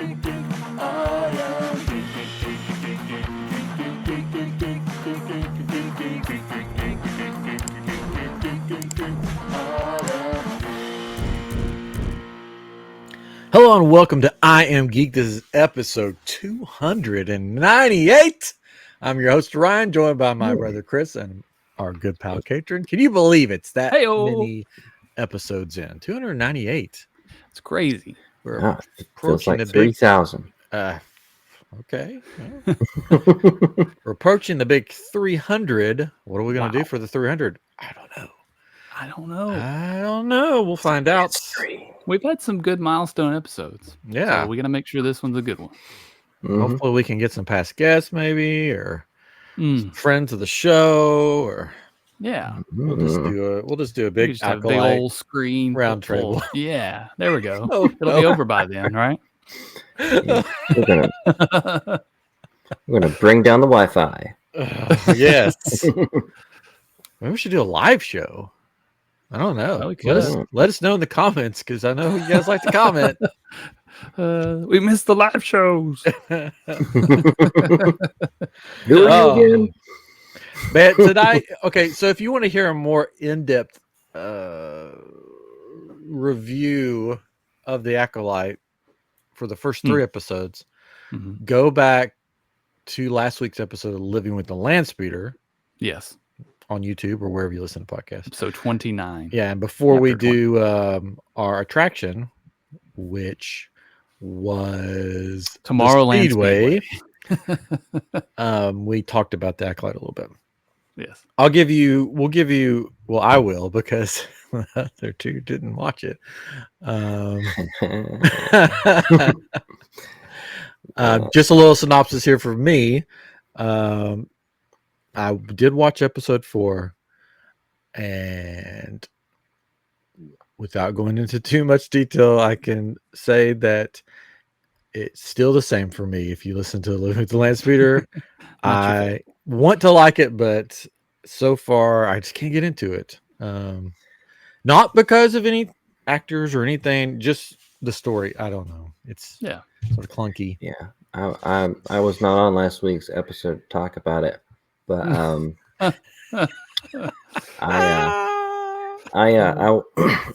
Hello and welcome to I Am Geek. This is episode 298. I'm your host Ryan, joined by my brother Chris and our good pal Katrin. Can you believe it's that many episodes in? 298. It's crazy. We're approaching like 3,000. Okay. Well, we're approaching the big 300. What are we going to do for the 300? I don't know. We'll find out. We've had some good milestone episodes. Yeah. So we got to make sure this one's a good one. Mm-hmm. Hopefully we can get some past guests maybe, or friends of the show, or we'll just do a big Acolyte old screen round table. Yeah, there we go. It'll be over by then, right? Yeah, we're gonna bring down the Wi-Fi. Yes. Maybe we should do a live show. I don't know. Let us know in the comments, because I know you guys like to comment. We missed the live shows. Do it again. But tonight, okay, so if you want to hear a more in-depth review of the Acolyte for the first 3 episodes, go back to last week's episode of Living with the Landspeeder. Yes. On YouTube or wherever you listen to podcasts. Episode 29. Yeah, and before we do our attraction, which was Tomorrowland Speedway. We talked about the Acolyte a little bit. Yes. I will, because the other two didn't watch it. Just a little synopsis here for me. I did watch episode 4, and without going into too much detail, I can say that it's still the same for me. If you listen to Living with the Landspeeder, I want to like it, but so far I just can't get into it. Not because of any actors or anything, just the story. I don't know. It's sort of clunky. Yeah, I was not on last week's episode to talk about it. But I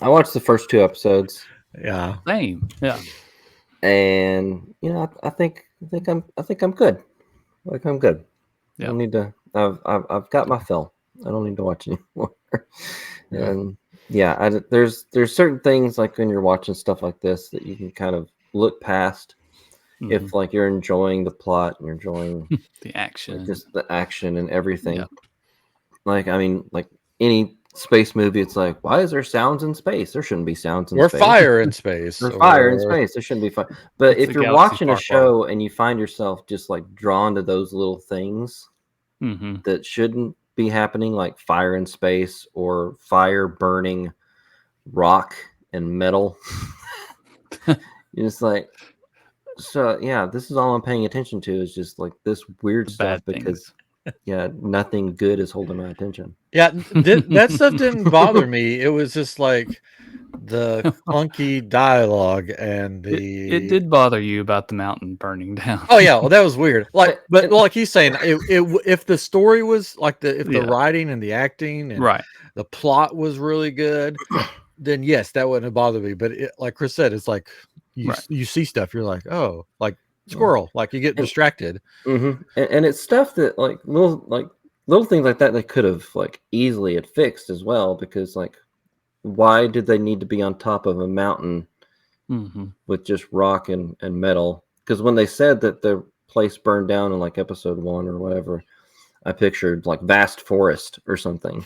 watched the first 2 episodes. Yeah. Same. Yeah. And I think I'm good. Like, I'm good. Yeah. I don't need to. I've got my fill. I don't need to watch anymore. And there's certain things, like when you're watching stuff like this, that you can kind of look past. If like you're enjoying the plot and you're enjoying the action, like just the action and everything. Like, I mean, like any space movie, it's like, why is there sounds in space? There shouldn't be sounds in space. Or fire in space. Or fire in space. There shouldn't be fire. But if you're watching a show and you find yourself just like drawn to those little things that shouldn't be happening, like fire in space or fire burning rock and metal, you're just like, so this is all I'm paying attention to, is just like this weird stuff, because nothing good is holding my attention. Yeah, that stuff didn't bother me. It was just like the clunky dialogue and it did bother you about the mountain burning down. Oh yeah, well that was weird. Like, but like he's saying, if the story was like the writing and the acting and the plot was really good, then yes, that wouldn't have bothered me. But like Chris said, it's like you see stuff, you're like, oh, like squirrel, like you get distracted. And it's stuff that like little things like that they could have like easily had fixed as well, because like, why did they need to be on top of a mountain with just rock and metal? Because when they said that the place burned down in like episode 1 or whatever, I pictured like vast forest or something.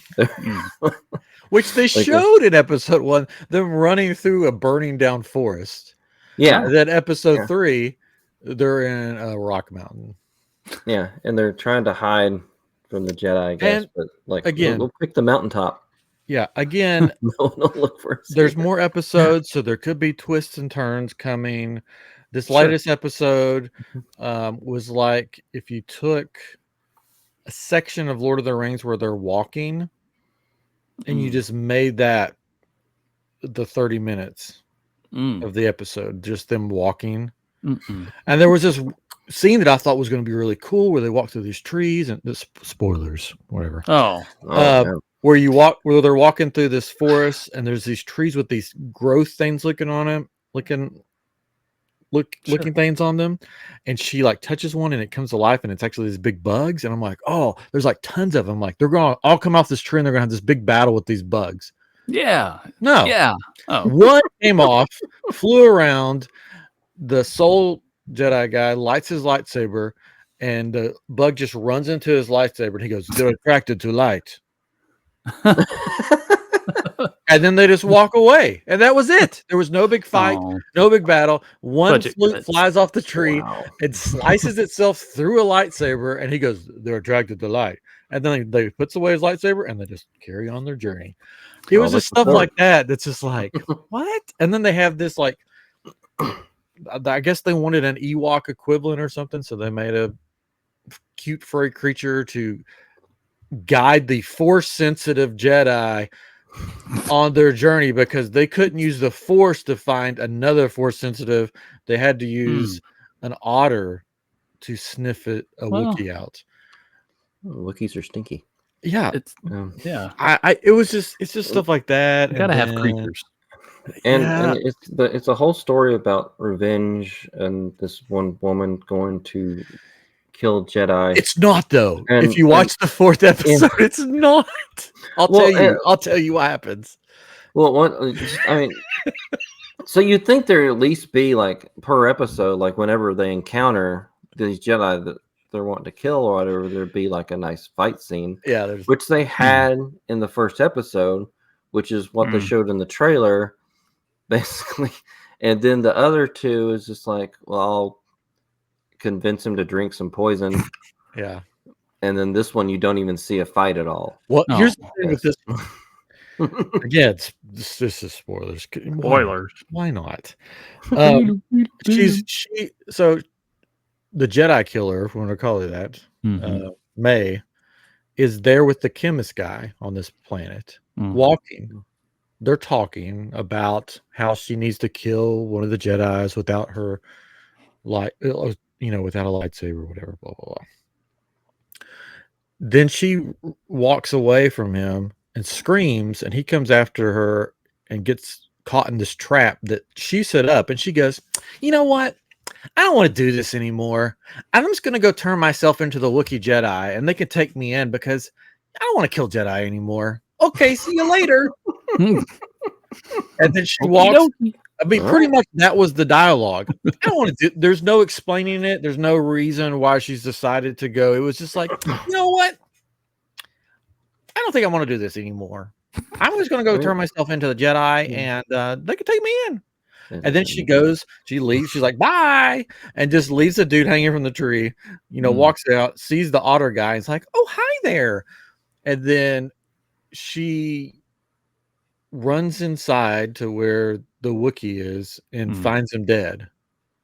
Which they showed in episode 1, them running through a burning down forest. Yeah. And then episode 3, they're in a rock mountain. Yeah, and they're trying to hide from the Jedi, I guess. But like, again, we'll pick the mountaintop. Yeah, again, don't look for there's more episodes, so there could be twists and turns coming. This latest episode was like if you took a section of Lord of the Rings where they're walking and you just made that the 30 minutes of the episode, just them walking. Mm-mm. And there was this scene that I thought was going to be really cool where they walk through these trees and spoilers, whatever. Oh, Where they're walking through this forest and there's these trees with these growth things looking things on them, and she like touches one and it comes to life and it's actually these big bugs, and I'm like, oh, there's like tons of them, like they're gonna all come off this tree and they're gonna have this big battle with these bugs. yeah. No. Yeah. Oh. One came off, flew around, the soul Jedi guy lights his lightsaber, and the bug just runs into his lightsaber and he goes, they're attracted to light. And then they just walk away, and that was it. There was no big fight, no big battle. One flute flies off the tree and slices itself through a lightsaber, and he goes, they're attracted to light. And then they puts away his lightsaber and they just carry on their journey. It was just stuff like that that's just like, what? And then they have this like, I guess they wanted an Ewok equivalent or something, so they made a cute furry creature to guide the Force-sensitive Jedi on their journey, because they couldn't use the Force to find another Force-sensitive. They had to use an otter to sniff a Wookiee out. Wookiees are stinky. Yeah, it's just stuff like that. You gotta have creepers. And it's a whole story about revenge and this one woman going to kill Jedi. It's not though. If you watch the 4th episode, it's not. I'll tell you what happens. Well, so you'd think there at least be like per episode, like whenever they encounter these Jedi that they're wanting to kill or whatever, there'd be like a nice fight scene. Yeah, which they had in the first episode, which is what they showed in the trailer, basically. And then the other two is just like, well, I'll convince him to drink some poison. Yeah. And then this one, you don't even see a fight at all. Well, here's the thing with this one. Again, this is spoilers. Why not? So the Jedi killer, if we want to call it that, May, is there with the chemist guy on this planet, walking. They're talking about how she needs to kill one of the Jedis without her without a lightsaber, whatever, blah, blah, blah. Then she walks away from him and screams, and he comes after her and gets caught in this trap that she set up. And she goes, you know what? I don't want to do this anymore. I'm just going to go turn myself into the Wookiee Jedi, and they can take me in because I don't want to kill Jedi anymore. Okay, see you later. And then she walks. I mean, pretty much that was the dialogue. I don't want to do. There's no explaining it. There's no reason why she's decided to go. It was just like, you know what? I don't think I want to do this anymore. I'm just going to go turn myself into the Jedi, and they can take me in. And then she goes, she leaves. She's like, bye, and just leaves the dude hanging from the tree. Walks out, sees the otter guy. It's like, oh, hi there. And then she runs inside to where the Wookiee is and finds him dead.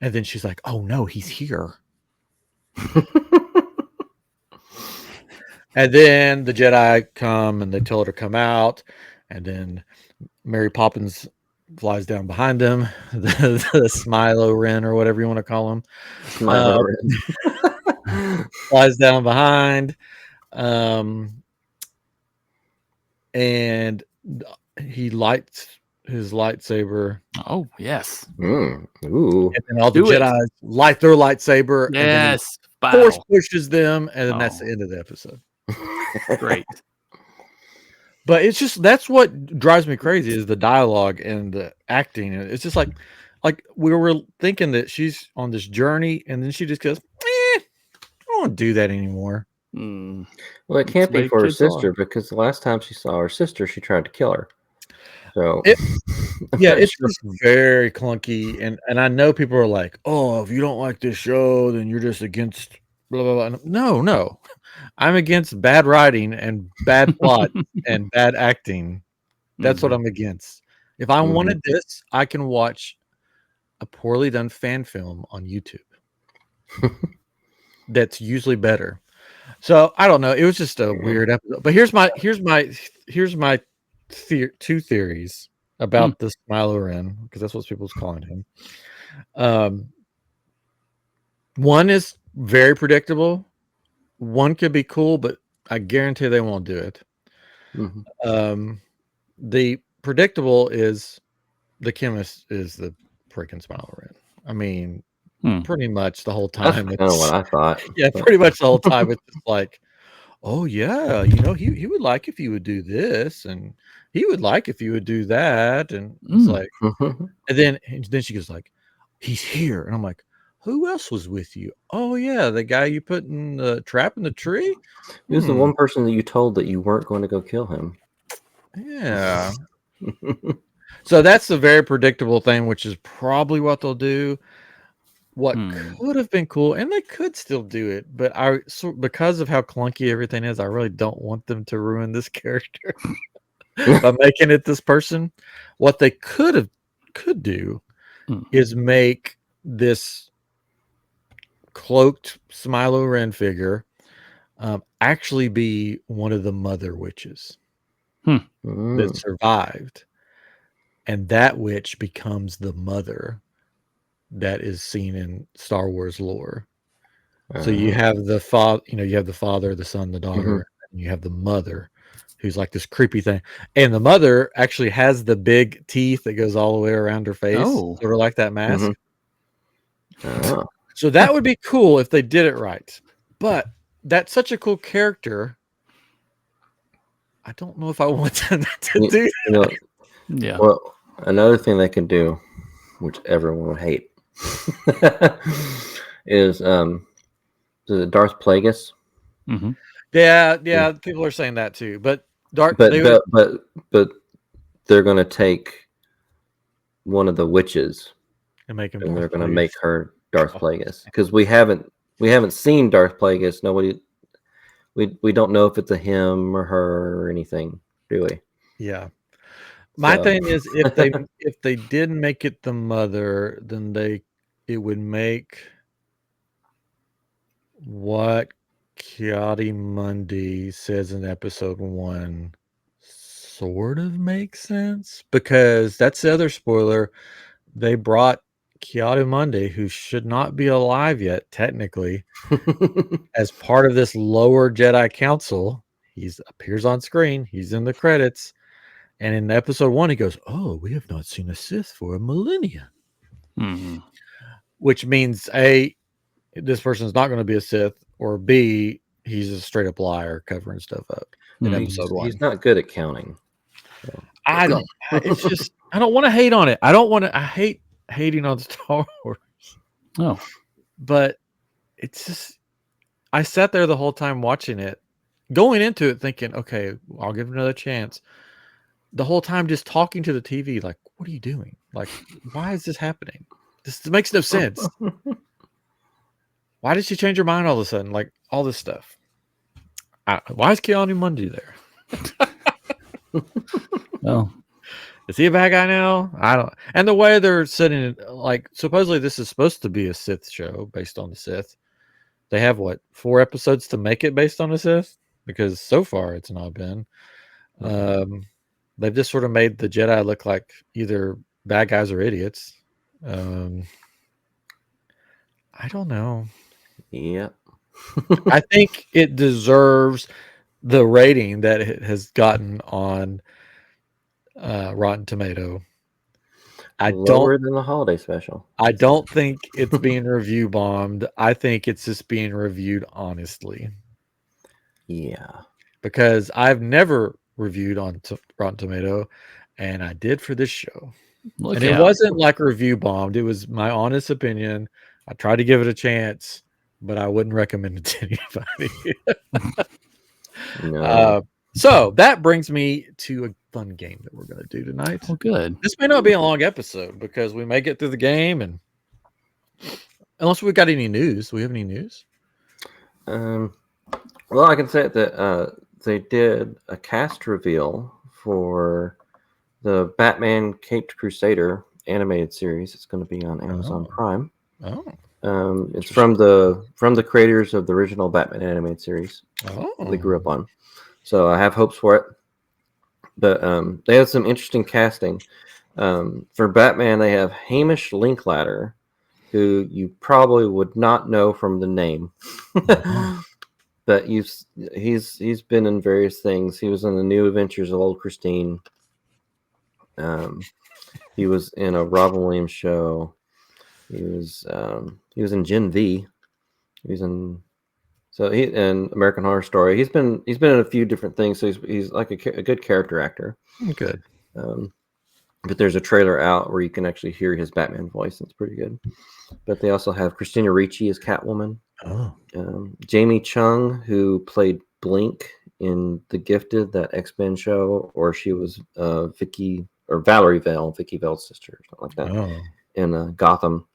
And then she's like, oh no, he's here. And then the Jedi come and they tell her to come out. And then Mary Poppins flies down behind them, the Smilo Ren or whatever you want to call him. Flies down behind. And he lights his lightsaber. Oh, yes. Ooh. And then all the Jedi light their lightsaber. Yes. And then Force pushes them, and then that's the end of the episode. Great. But it's just, that's what drives me crazy is the dialogue and the acting. It's just like we were thinking that she's on this journey, and then she just goes, I don't want to do that anymore. Well, it can't be for her sister, because the last time she saw her sister, she tried to kill her. So it's just very clunky, and I know people are like, oh, if you don't like this show, then you're just against blah blah blah. No, I'm against bad writing and bad plot and bad acting. That's what I'm against. If I wanted this, I can watch a poorly done fan film on YouTube. That's usually better. So I don't know. It was just a weird episode. But here's my two theories about this Smilo Ren, because that's what people's calling him. One is very predictable. One could be cool, but I guarantee they won't do it. The predictable is the chemist is the freaking Smiler Red. I mean, pretty much the whole time. That's kind of what I thought. Yeah, pretty much the whole time. It's just like, oh yeah, he would like if you would do this, and he would like if you would do that, and it's like, and then she goes like, he's here, and I'm like, who else was with you? Oh yeah, the guy you put in the trap in the tree. Who's the one person that you told that you weren't going to go kill him? Yeah. So that's a very predictable thing, which is probably what they'll do. What could have been cool, and they could still do it, but because of how clunky everything is, I really don't want them to ruin this character by making it this person. What they could do is make this cloaked Smilo Ren figure actually be one of the mother witches that survived, and that witch becomes the mother that is seen in Star Wars lore. So you have the father, you have the father, the son, the daughter, and you have the mother, who's like this creepy thing. And the mother actually has the big teeth that goes all the way around her face, sort of like that mask. So that would be cool if they did it right. But that's such a cool character. I don't know if I want them to do that. Yeah. Well, another thing they can do, which everyone would hate, is Darth Plagueis. Yeah, people are saying that too. But but they're going to take one of the witches and make him, and they're going to make her Darth Plagueis, because we haven't seen Darth Plagueis. Nobody, we don't know if it's a him or her or anything, do we? Yeah. My thing is, if they didn't make it the mother, then it would make what Ki-Adi-Mundi says in episode 1 sort of makes sense, because that's the other spoiler. They brought Ki-Adi-Mundi, who should not be alive yet, technically, as part of this lower Jedi Council. He appears on screen. He's in the credits. And in episode 1, he goes, "Oh, we have not seen a Sith for a millennia." Which means A, this person's not going to be a Sith, or B, he's a straight up liar covering stuff up in episode 1. He's not good at counting. So. It's just, I don't want to hate on it. I hate hating on Star Wars. Oh. But it's just, I sat there the whole time watching it, going into it thinking, okay, I'll give it another chance. The whole time just talking to the TV, like, what are you doing? Like, why is this happening? This makes no sense. Why did she change her mind all of a sudden? Like, all this stuff. Why is Ki-Adi-Mundi there? Well, is he a bad guy now? I don't. And the way they're setting it, like, supposedly this is supposed to be a Sith show based on the Sith. They have, 4 episodes to make it based on the Sith? Because so far it's not been. They've just sort of made the Jedi look like either bad guys or idiots. I don't know. Yeah. I think it deserves the rating that it has gotten on Rotten Tomato. Lower than the holiday special. I don't think it's being review bombed. I think it's just being reviewed honestly. Yeah. Because I've never reviewed on Rotten Tomato, and I did for this show. It wasn't like review bombed. It was my honest opinion. I tried to give it a chance, but I wouldn't recommend it to anybody. No. So that brings me to a fun game that we're going to do tonight. Well, good. This may not be a long episode because we may get through the game, and unless we've got any news. Do we have any news? Well, I can say that they did a cast reveal for the Batman Caped Crusader animated series. It's going to be on Amazon Prime. It's from the creators of the original Batman animated series. They grew up on. So I have hopes for it. But they have some interesting casting. For Batman, they have Hamish Linklater, who you probably would not know from the name. But he's been in various things. He was in the New Adventures of Old Christine. He was in a Robin Williams show. He was in Gen V. He was in American Horror Story. He's been in a few different things. So he's like a good character actor. Good. But there's a trailer out where you can actually hear his Batman voice. It's pretty good. But they also have Christina Ricci as Catwoman. Oh. Jamie Chung, who played Blink in The Gifted, that X-Men show, or she was Valerie Vale, Vicky Vale's sister, or something like that. Oh. In Gotham.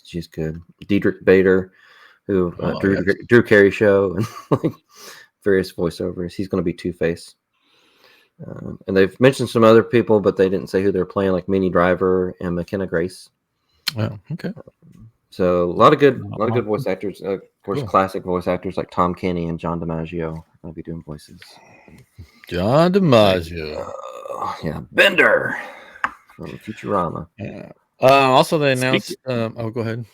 She's good. Diedrich Bader, who Drew Carey show and like various voiceovers. He's going to be Two-Face. And they've mentioned some other people, but they didn't say who they're playing, like Minnie Driver and McKenna Grace. Oh, okay. So a lot of good voice actors. Of course, classic voice actors like Tom Kenny and John DiMaggio will be doing voices. John DiMaggio. Yeah, Bender from Futurama. Yeah. Also, they announced. Go ahead.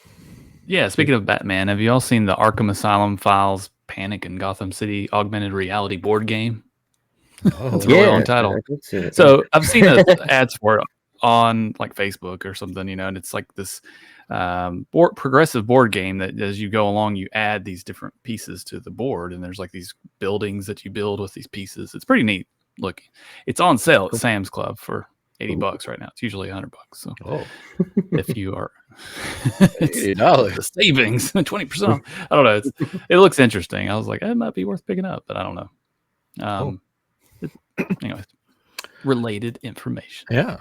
Yeah, speaking of Batman, have you all seen the Arkham Asylum Files Panic in Gotham City augmented reality board game? Oh, it's a really long title. So I've seen ads for it on like Facebook or something, and it's like this progressive board game that as you go along, you add these different pieces to the board, and there's like these buildings that you build with these pieces. It's pretty neat looking. It's on sale at Sam's Club for $80 right now. It's usually $100. So if you are $80, the savings 20%. I don't know. It looks interesting. I was like, it might be worth picking up, but I don't know. Anyways, related information. Yeah.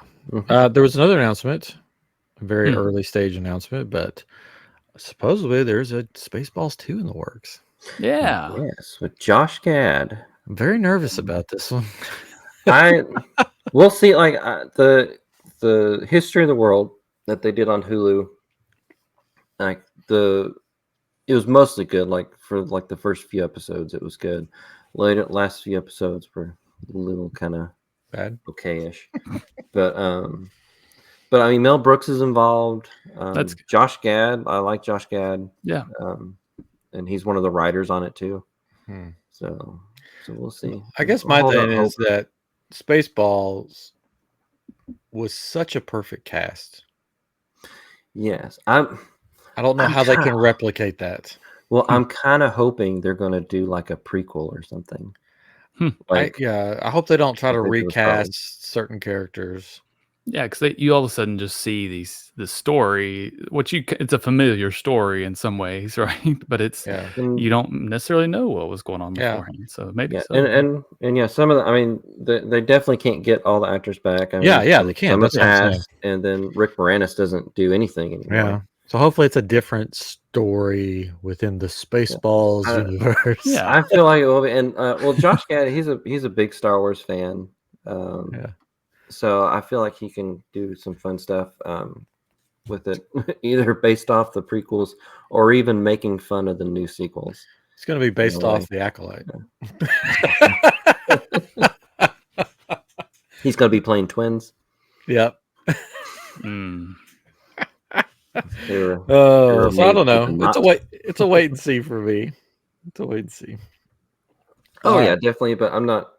There was another announcement, a very early stage announcement, but supposedly there's a Spaceballs 2 in the works. Yeah. Yes, with Josh Gad. I'm very nervous about this one. We'll see. Like the history of the world that they did on Hulu, like it was mostly good. Like for like the first few episodes, it was good. Last few episodes were a little kind of bad, okay-ish. But I mean, Mel Brooks is involved. That's Josh Gad. I like Josh Gad. Yeah. And he's one of the writers on it too. So we'll see. I guess my thing is that Spaceballs was such a perfect cast. Yes, I don't know how they can replicate that. Well, I'm kind of hoping they're going to do like a prequel or something. I hope they don't try to recast certain characters. Yeah, because you all of a sudden just see the story, it's a familiar story in some ways, right? But it's you don't necessarily know what was going on beforehand. So maybe so. And yeah, some of the, I mean, they definitely can't get all the actors back. I mean, they can't. That's past, and then Rick Moranis doesn't do anything anymore. Yeah. So hopefully it's a different story within the Spaceballs universe. Yeah, I feel like it will be. And Josh Gad, he's a big Star Wars fan. So I feel like he can do some fun stuff with it, either based off the prequels or even making fun of the new sequels. It's going to be based off the Acolyte. He's going to be playing twins. Yep. So I don't know. It's a wait and see for me. It's a wait and see. Oh yeah, definitely. But I'm not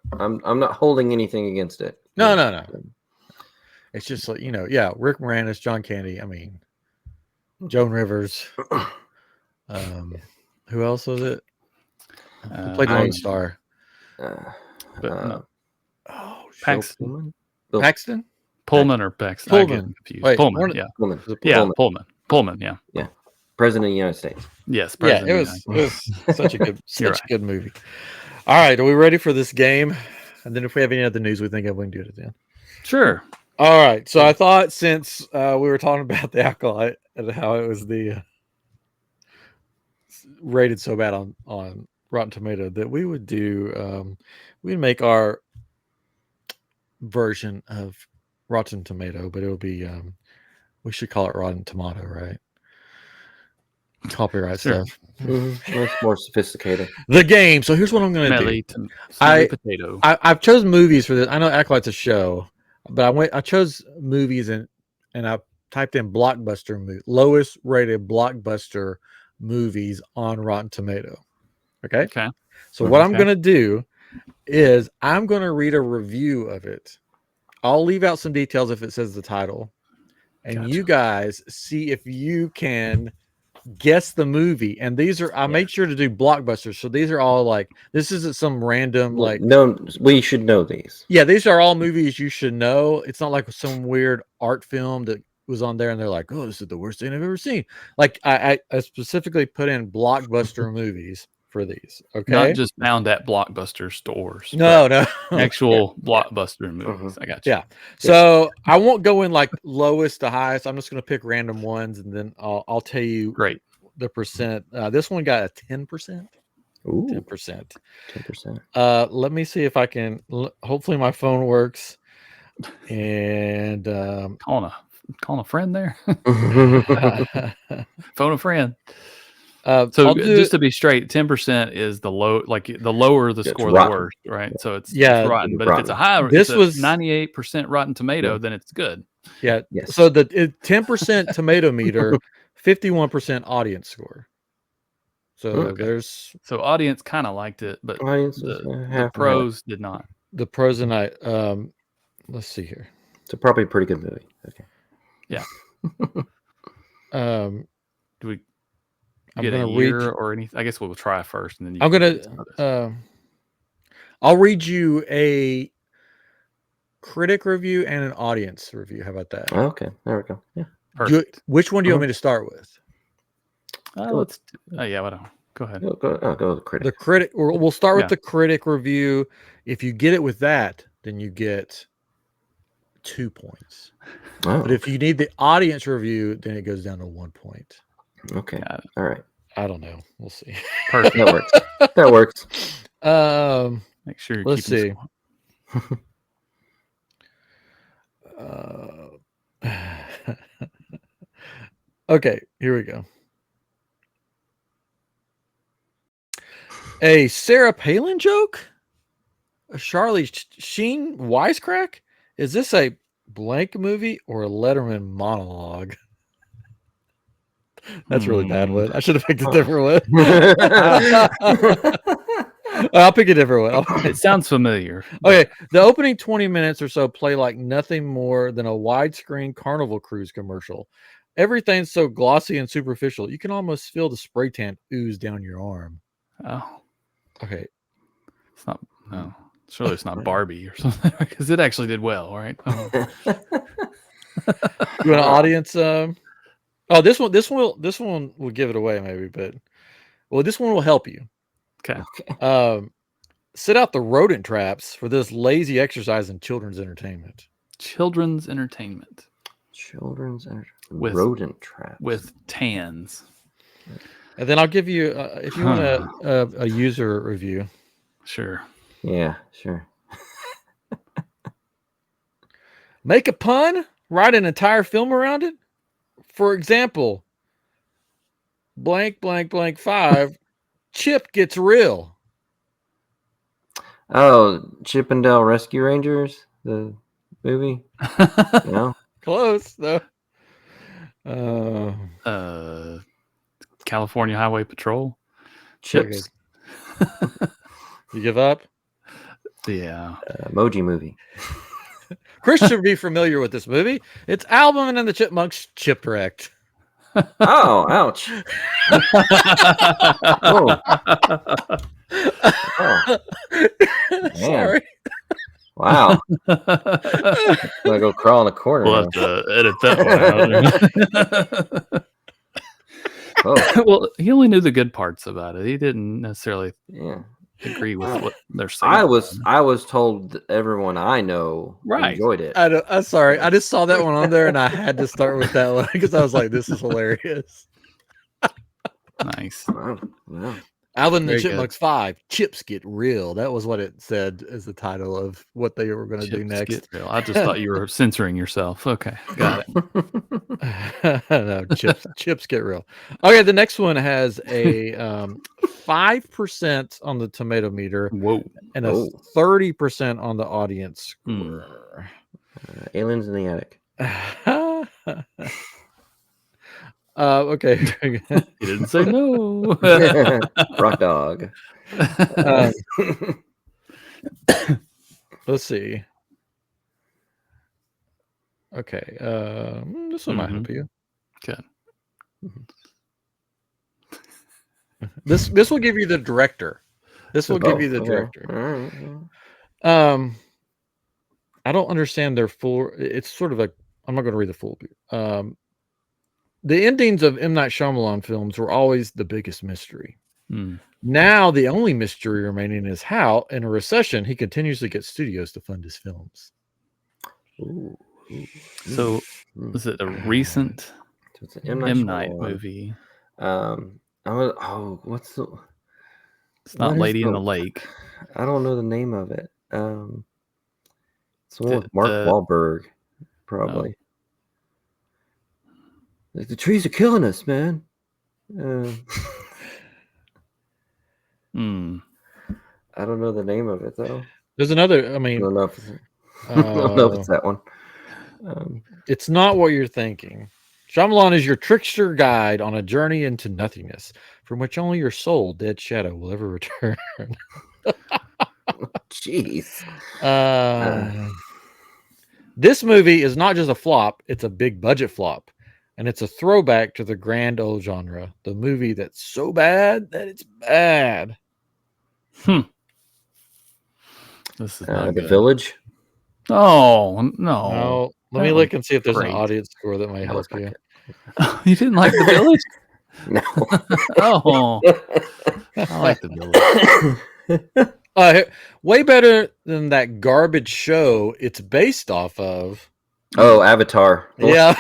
holding anything against it. No. It's just like, Rick Moranis, John Candy. I mean, Joan Rivers. Who else was it? Who played Lone Star? Paxton. Paxton? Pullman or Paxton? Pullman. Pullman. Yeah. Pullman. Yeah. Yeah. President of the United States. Yes. President it was such a good, good movie. All right, are we ready for this game? And then if we have any other news, we think we can do it at the end. Sure. All right. So I thought since we were talking about the Acolyte and how it was rated so bad on Rotten Tomato that we would do we'd make our version of Rotten Tomato, but it'll be we should call it Rotten Tomato, right? Copyright stuff. That's more sophisticated. The game. So here's what I'm going to do. I've chosen movies for this. I know Acolyte's a show, but I chose movies and I typed in blockbuster movie, lowest rated blockbuster movies on Rotten Tomato. Okay. So what I'm going to do is I'm going to read a review of it. I'll leave out some details if it says the title, and you guys see if you can guess the movie. And these are, I made sure to do blockbusters. So these are all like, this isn't some random, like, no, we should know these. Yeah, these are all movies you should know. It's not like some weird art film that was on there and they're like, oh, this is the worst thing I've ever seen. Like I specifically put in blockbuster movies for these. Okay. Not just found at Blockbuster stores. No. Actual blockbuster movies. I got you. Yeah. So I won't go in like lowest to highest. I'm just going to pick random ones and then I'll tell you the percent. This one got a 10%. Ooh, 10%. 10%. Let me see if I can. Hopefully, my phone works. And calling a friend there. Phone a friend. So just to be straight, 10% is the low. Like the lower the score, the worse, right? So it's rotten. But if it's a high, this was 98% Rotten Tomato, then it's good. Yeah. Yes. So the 10% tomato meter, 51% audience score. So there's audience kind of liked it, but the pros did not. The pros and let's see here. It's probably a pretty good movie. Okay. Yeah. Do we get a year or anything? I guess we'll try first, and then I'm gonna. I'll read you a critic review and an audience review. How about that? Okay, there we go. Yeah. Perfect. Which one do you want me to start with? Let's. Whatever. Go ahead. Go with the critic. The critic. We'll start with the critic review. If you get it with that, then you get 2 points. But if you need the audience review, then it goes down to 1 point. Okay. All right. I don't know. We'll see. Perfect. That works. That works. Make sure. Let's see. Okay. Here we go. A Sarah Palin joke? A Charlie Sheen wisecrack? Is this a blank movie or a Letterman monologue? That's really bad one. I should have picked a different one. I'll pick a different one. It sounds familiar. Okay. The opening 20 minutes or so play like nothing more than a widescreen Carnival Cruise commercial. Everything's so glossy and superficial. You can almost feel the spray tan ooze down your arm. Oh. Okay. It's not. No. Surely it's not Barbie or something, because it actually did well, right? You want an audience? This one will give it away, maybe, but this one will help you. Okay. Set out the rodent traps for this lazy exercise in children's entertainment. Children's entertainment. With rodent traps with tans. And then I'll give you if you want a user review. Sure. Yeah, sure. Make a pun, write an entire film around it. For example, blank, blank, blank 5, Chip gets real. Oh, Chip and Dale Rescue Rangers, the movie? No? Close, though. California Highway Patrol. Chips. You give up? Yeah. Emoji Movie. Chris should be familiar with this movie. It's Alvin and the Chipmunks Chipwrecked. Oh, ouch. Oh. Sorry. Wow. I'm gonna go crawl in a corner. We'll have to edit that one out. Oh. Well, he only knew the good parts about it. He didn't necessarily agree with what they're saying. I was told that everyone I know enjoyed it. I'm sorry. I just saw that one on there and I had to start with that one because I was like, this is hilarious. Nice. Wow. Alvin and the Chipmunks 5, Chips Get Real. That was what it said as the title of what they were going to do next. I just thought you were censoring yourself. Okay, got it. No, chips Get Real. Okay, the next one has a 5% on the tomato meter. Whoa. And a 30% on the audience score. Aliens in the Attic. Okay. He didn't say no. Rock dog. Let's see. Okay. This one might help you. Okay. This will give you the director. This will give you the director. I don't understand their full. It's sort of like, I'm not going to read the full. The endings of M. Night Shyamalan films were always the biggest mystery. Now the only mystery remaining is how, in a recession, he continues to get studios to fund his films. So, is it a recent M. Night movie? What's the? It's not Lady in the Lake. I don't know the name of it. It's one with Mark Wahlberg, probably. Like, the trees are killing us, man. I don't know the name of it though. There's another. I mean, I don't know if it's that one. It's not what you're thinking. Shyamalan is your trickster guide on a journey into nothingness, from which only your soul, dead shadow, will ever return. Jeez. This movie is not just a flop; it's a big budget flop. And it's a throwback to the grand old genre, the movie that's so bad that it's bad. This is not The good. Village. Oh no! Let me look and see if there's an audience score that might help you. You didn't like The Village? No. Oh, I like The Village. Way better than that garbage show it's based off of. Oh, Avatar. Yeah.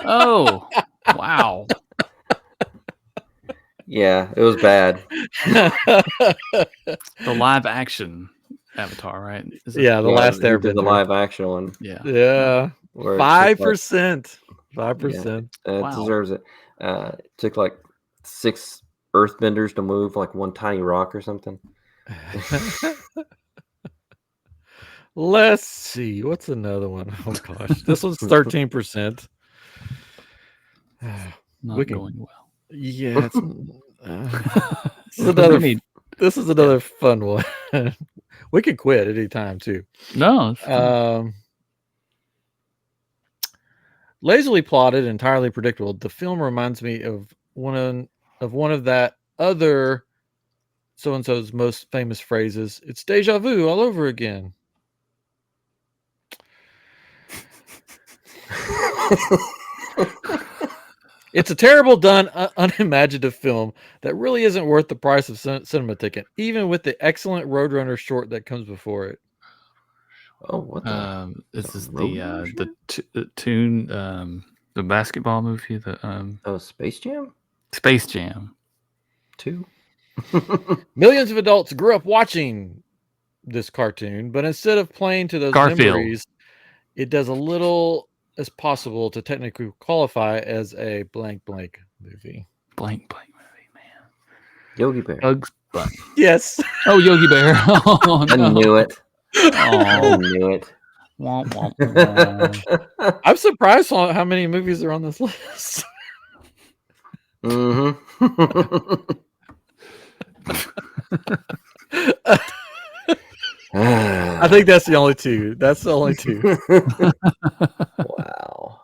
Oh, wow. Yeah, it was bad. The live action Avatar, right? The last Airbender. Did the live action one. Yeah. 5%. 5%. It deserves it. It took like 6 earthbenders to move like one tiny rock or something. Let's see. What's another one? Oh gosh, this one's 13%. Not going well. Yeah, this is another fun one. We could quit at any time too. No. Lazily plotted, entirely predictable. The film reminds me of one of that other so-and-so's most famous phrases. It's deja vu all over again. It's a terrible done, unimaginative film that really isn't worth the price of cinema ticket, even with the excellent Roadrunner short that comes before it. Oh, what the? This is the tune, the basketball movie. Space Jam. Space Jam 2. Millions of adults grew up watching this cartoon, but instead of playing to those memories, it does a little as possible to technically qualify as a blank movie. Blank movie, man. Yogi Bear. Bugs Bunny. Yes. Oh, Yogi Bear. Oh, no. I knew it. Oh. I knew it. Womp, womp, womp. I'm surprised on how many movies are on this list. I think that's the only 2. That's the only 2. Wow.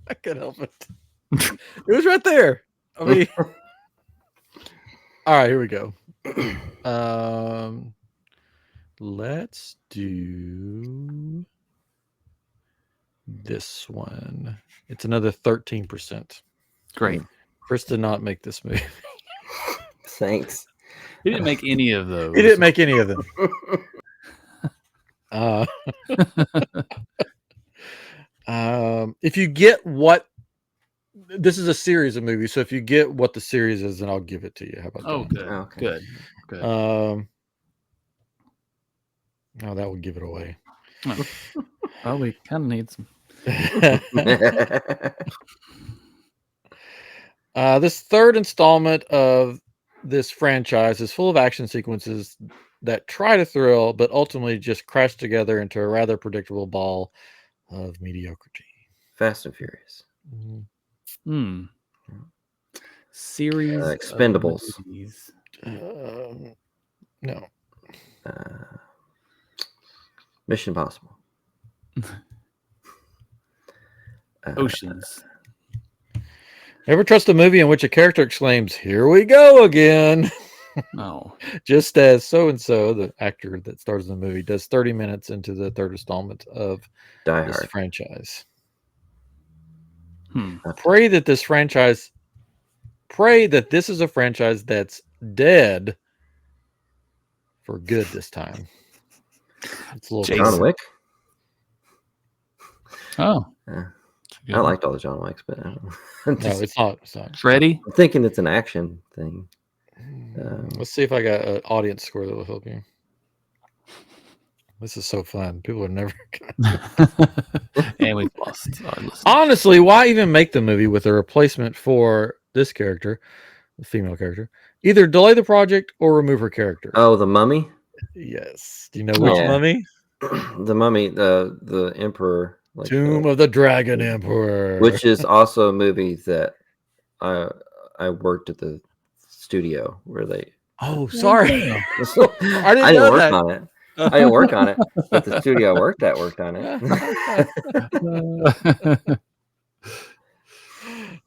I couldn't help it. It was right there. I mean, all right, here we go. Let's do this one. It's another 13%. Great. Chris did not make this movie. Thanks. He didn't make any of those. He didn't make any of them. If you get what this is a series of movies, so if you get what the series is, then I'll give it to you. How about that? Good. Okay. Good. Oh, that would give it away. Oh, we kind of need some. This third installment of this franchise is full of action sequences that try to thrill, but ultimately just crash together into a rather predictable ball of mediocrity. Fast and Furious. Series Expendables. No. Mission Impossible. Oceans. Ever trust a movie in which a character exclaims, "Here we go again"? No. Just as so-and-so, the actor that stars in the movie, does 30 minutes into the third installment of Die this Hard. franchise. Pray that this is a franchise that's dead for good this time. It's a little John Wick. Oh. I liked all the John Wicks, but I don't know. No, it's not. Freddy? I'm thinking it's an action thing. Let's see if I got an audience score that will help you. This is so fun. People are never and we've lost our listeners. Honestly, why even make the movie with a replacement for this character, the female character? Either delay the project or remove her character. Oh, the Mummy? Yes. Do you know which Mummy? The Mummy, the Emperor. Like Tomb of the Dragon Emperor. Which is also a movie that I worked at the studio where they... Oh, sorry. I didn't work on it. I didn't work on it, but the studio I worked at worked on it.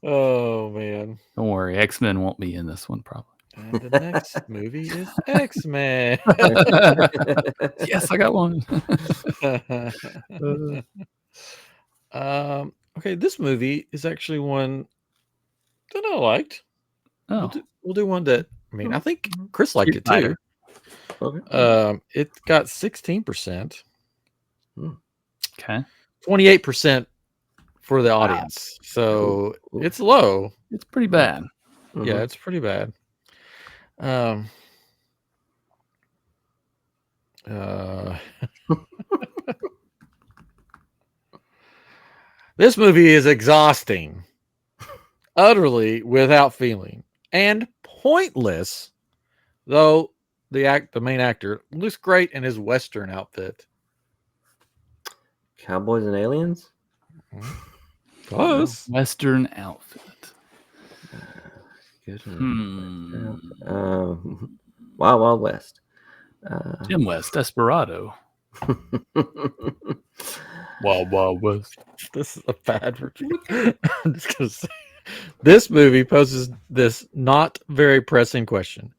Oh, man. Don't worry. X-Men won't be in this one, probably. And the next movie is X-Men. Yes, I got one. Okay, this movie is actually one that I liked. Oh. We'll do one that, I mean, I think Chris liked it too. Okay. It got 16%. Okay. 28% for the audience. So it's low. It's pretty bad. Yeah, it's pretty bad. This movie is exhausting, utterly without feeling, and pointless, though the main actor looks great in his Western outfit. Cowboys and Aliens? Close. Western outfit. Wild Wild West. Jim West, Desperado. Wild Wild West. This is a bad review. I'm just gonna say, this movie poses this not very pressing question: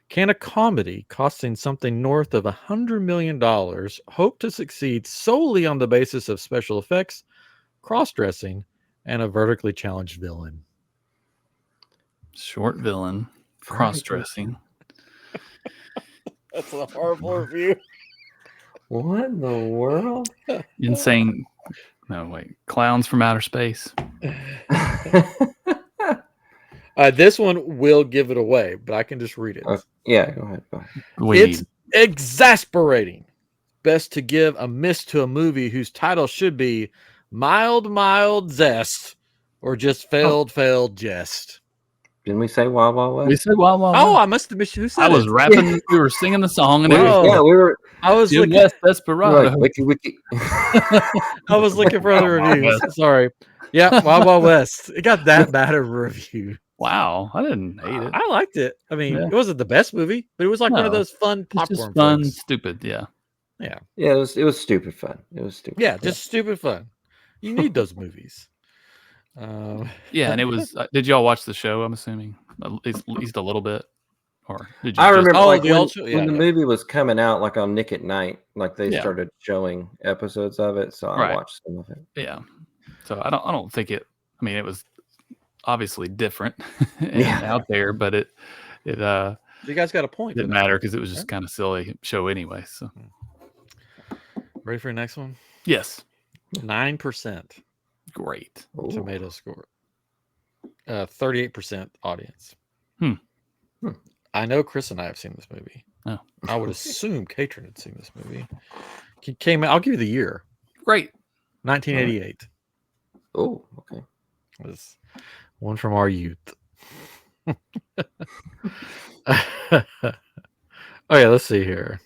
can a comedy costing something north of $100 million hope to succeed solely on the basis of special effects, cross-dressing, and a vertically challenged villain? Short villain, cross-dressing. That's a horrible review. What in the world? Insane. No, wait. Clowns from outer space. This one will give it away, but I can just read it. Yeah, go ahead. It's exasperating. Best to give a miss to a movie whose title should be Mild Zest or just Failed Jest. Didn't we say Wild Wild West? We said Wild Wild West. Oh, I must have missed you. Who said I was rapping. We were singing the song, and we were. I was looking. West Desperado. Wiki. I was looking for other reviews. Sorry. Yeah, Wild West. It got that bad of a review. Wow, I didn't hate it. I liked it. I mean, it wasn't the best movie, but it was like one of those fun popcorn. Just fun, stupid. Yeah. Yeah, it was stupid fun. It was stupid. Yeah, just stupid fun. You need those movies. Yeah, and it was. Did y'all watch the show? I'm assuming at least a little bit, or did you? I remember like the when the movie was coming out, like on Nick at Night, like they started showing episodes of it, so I watched some of it. Yeah, so I don't think it. I mean, it was obviously different and out there, but it. You guys got a point. Didn't matter because it was just kind of silly show anyway. So, ready for your next one? Yes, 9%. Great. Tomato score. 38% audience. I know Chris and I have seen this movie. Oh. I would assume Katrin had seen this movie. It came out. I'll give you the year. Great. 1988. Oh, okay. It was one from our youth. Oh yeah, let's see here.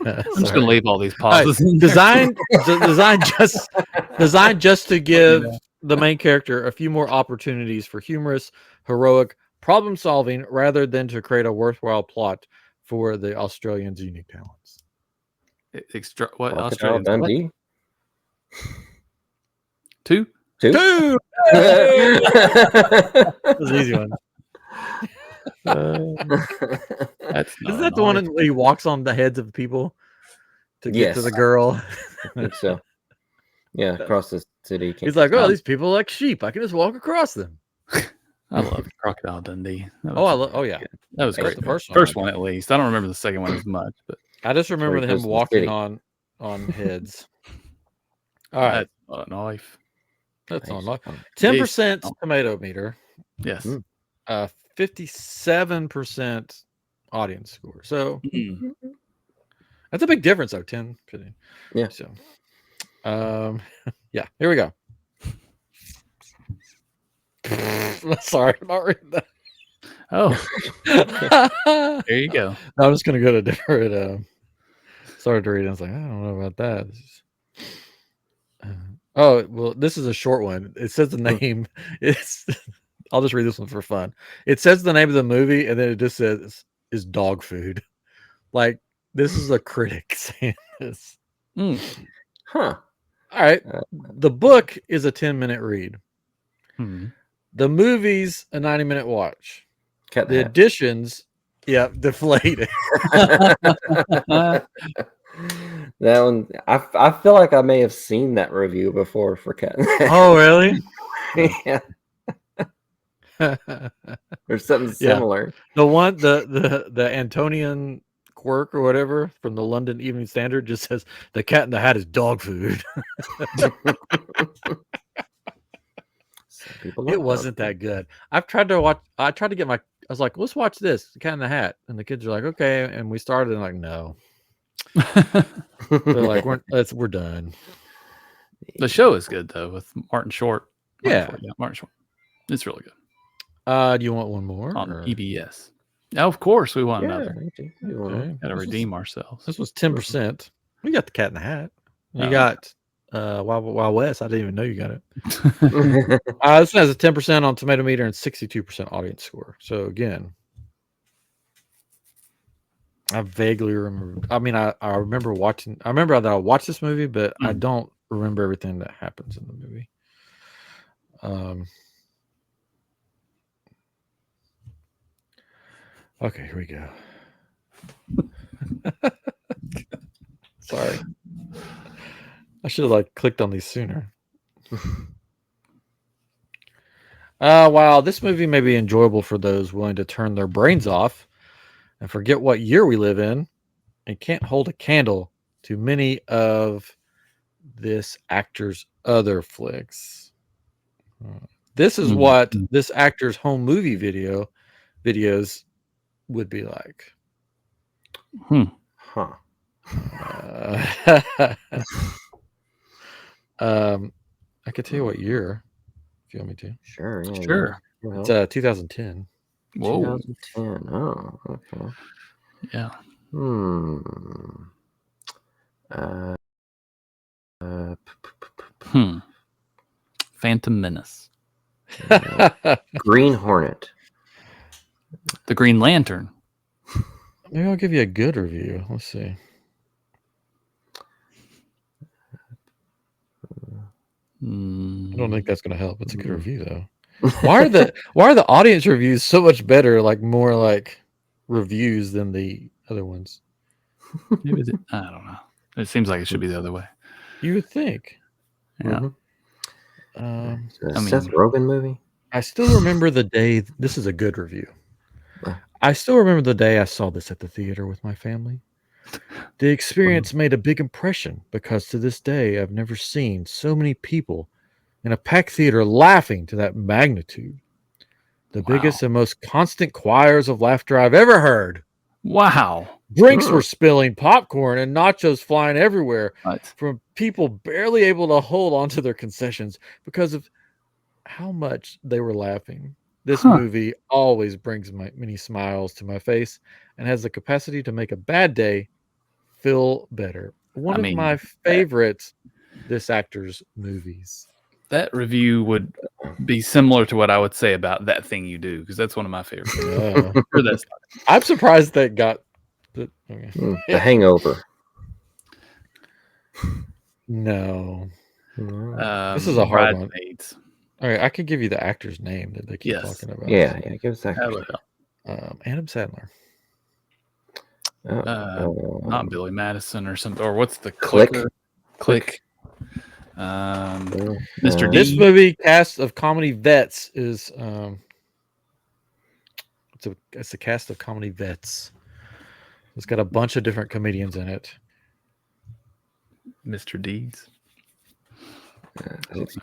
I'm just gonna leave all these pauses. Designed just to give the main character a few more opportunities for humorous, heroic problem solving, rather than to create a worthwhile plot for the Australians' unique talents. What Crocodile Australians? Dundee? Two? That's an easy one. Isn't that the one where he walks on the heads of people to get to the girl? I think so. Yeah, across the city. He's like, oh, these people are like sheep. I can just walk across them. I love Crocodile Dundee. Yeah, that was great. The first one at least. I don't remember the second one as much, but I just remember him walking on heads. All right, that's a knife. That's on 10% tomato meter. Yes. 57% audience score. So that's a big difference, though. 10, 15. Yeah. So, yeah. Here we go. Sorry, I'm not reading that. Oh, there you go. No, I'm just gonna go to different. Started to read. I was like, I don't know about that. Oh well, this is a short one. It says the name. I'll just read this one for fun. It says the name of the movie, and then it just says is dog food. Like this is a critic saying this. Huh. All right. The book is a 10-minute read. The movie's a 90-minute watch. The editions, deflated. That one, I feel like I may have seen that review before for Cat in the Hat. Oh, really? Yeah. Or something similar. The one, the Antonian Quirk or whatever from the London Evening Standard just says the Cat in the Hat is dog food. It wasn't that good. I tried to get I was like, let's watch this, the Cat in the Hat. And the kids are like, okay. And we started and like, no. They're like, we're done. The show is good though with Martin Short. Martin Short. It's really good. Do you want one more on PBS? Oh, of course, we want another. Okay. Got to redeem ourselves. This was 10%. We got the Cat in the Hat. You got Wild West. I didn't even know you got it. This has a 10% on tomato meter and 62% audience score. So again, I vaguely remember. I mean, I remember watching. I remember that I watched this movie, but I don't remember everything that happens in the movie. Okay, here we go. Sorry. I should have clicked on these sooner. Wow, this movie may be enjoyable for those willing to turn their brains off and forget what year we live in, and can't hold a candle to many of this actor's other flicks. This is what this actor's home movie videos would be like. I could tell you what year if you want me to. Sure. Yeah, sure. It's 2010. Whoa. 2010. Oh, okay. Yeah. Phantom Menace. Green Hornet. The Green Lantern. Maybe I'll give you a good review. Let's see. I don't think that's going to help. It's a good review though. Why are the audience reviews so much better? More like reviews than the other ones. Maybe I don't know. It seems like it should be the other way. You would think. Yeah. Seth Rogen movie. I still remember the day. This is a good review. I still remember the day I saw this at the theater with my family. The experience made a big impression because to this day, I've never seen so many people in a packed theater laughing to that magnitude. The biggest and most constant choirs of laughter I've ever heard. Wow. Drinks were spilling, popcorn and nachos flying everywhere from people barely able to hold on to their concessions because of how much they were laughing. This movie always brings many smiles to my face and has the capacity to make a bad day feel better. One of my favorite this actor's movies. That review would be similar to what I would say about That Thing You Do, because that's one of my favorites. I'm surprised that got The Hangover. No. This is a hard one. All right, I could give you the actor's name that they keep talking about. Yeah, give us that. Adam Sandler. Not Billy Madison or something. Or what's the Click? Mr. D. This movie cast of comedy vets is it's a cast of comedy vets. It's got a bunch of different comedians in it. Mr. D's.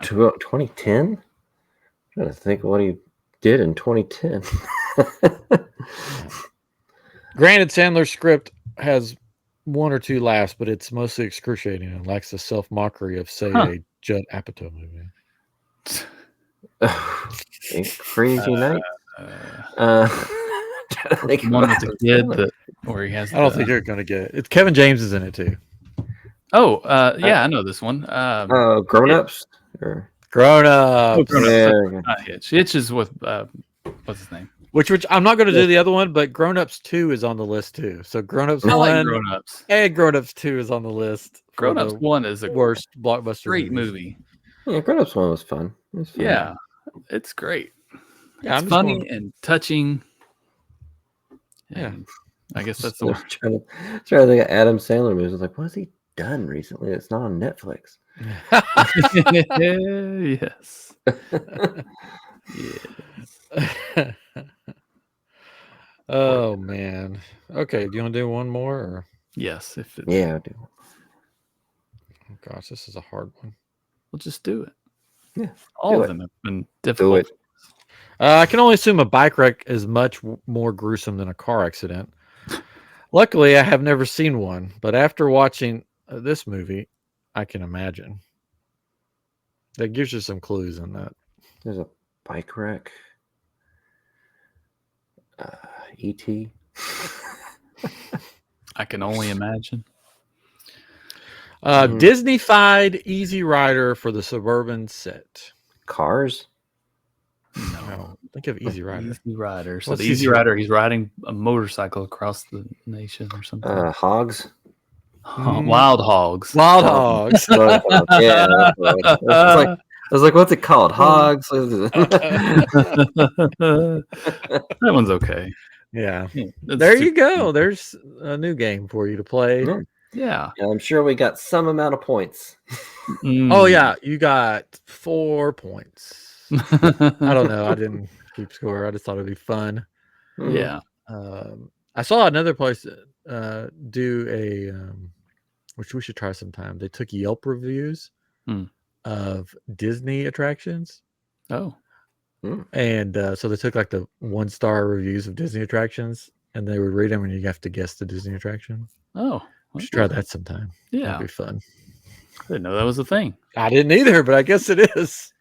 2010? I'm trying to think what he did in 2010. Granted, Sandler's script has one or two laughs, but it's mostly excruciating and lacks the self-mockery of, say, a Judd Apatow movie. Crazy Night? One with the kid where he has. I don't think you're going to get it. It's Kevin James is in it too. Oh, yeah, I know this one. Grown Ups? Grown Ups. Not Hitch. Hitch is with what's his name? Which I'm not going to do the other one, but Grown Ups 2 is on the list too. So Grown Ups 1 like Grown Ups. and Grown Ups 2 is on the list. Grown Ups 1 is a worst blockbuster great movie. Yeah, Grown Ups 1 was fun. Yeah, it's great. Yeah, it's funny and touching. Yeah, I guess that's the word. Trying to think of Adam Sandler movies. I was like, what has he done recently? It's not on Netflix. Yes. Yes. Oh man. Okay, do you want to do one more? Or? Yes. Yeah, I do. Oh gosh, this is a hard one. We'll just do it. Yeah, all of them have been difficult. Do it. I can only assume a bike wreck is much more gruesome than a car accident. Luckily, I have never seen one, but after watching this movie, I can imagine. That gives you some clues in that. There's a bike wreck. E.T. I can only imagine. Disney-fied Easy Rider for the Suburban set. Cars? No. Think of Easy Rider. Easy Rider. So the Easy Rider, he's riding a motorcycle across the nation or something. Hogs? Wild Hogs. Wild Hogs. Yeah. I was like, what's it called? Hogs? That one's okay. Yeah. There you go. There's a new game for you to play. Yeah. I'm sure we got some amount of points. Oh, yeah. You got 4 points. I don't know. I didn't keep score. I just thought it'd be fun. Yeah. I saw another place do a, which we should try sometime. They took Yelp reviews of Disney attractions. Oh. And so they took like the 1-star reviews of Disney attractions and they would read them and you have to guess the Disney attraction. Oh. We should try that sometime. Yeah. That'd be fun. I didn't know that was a thing. I didn't either, but I guess it is.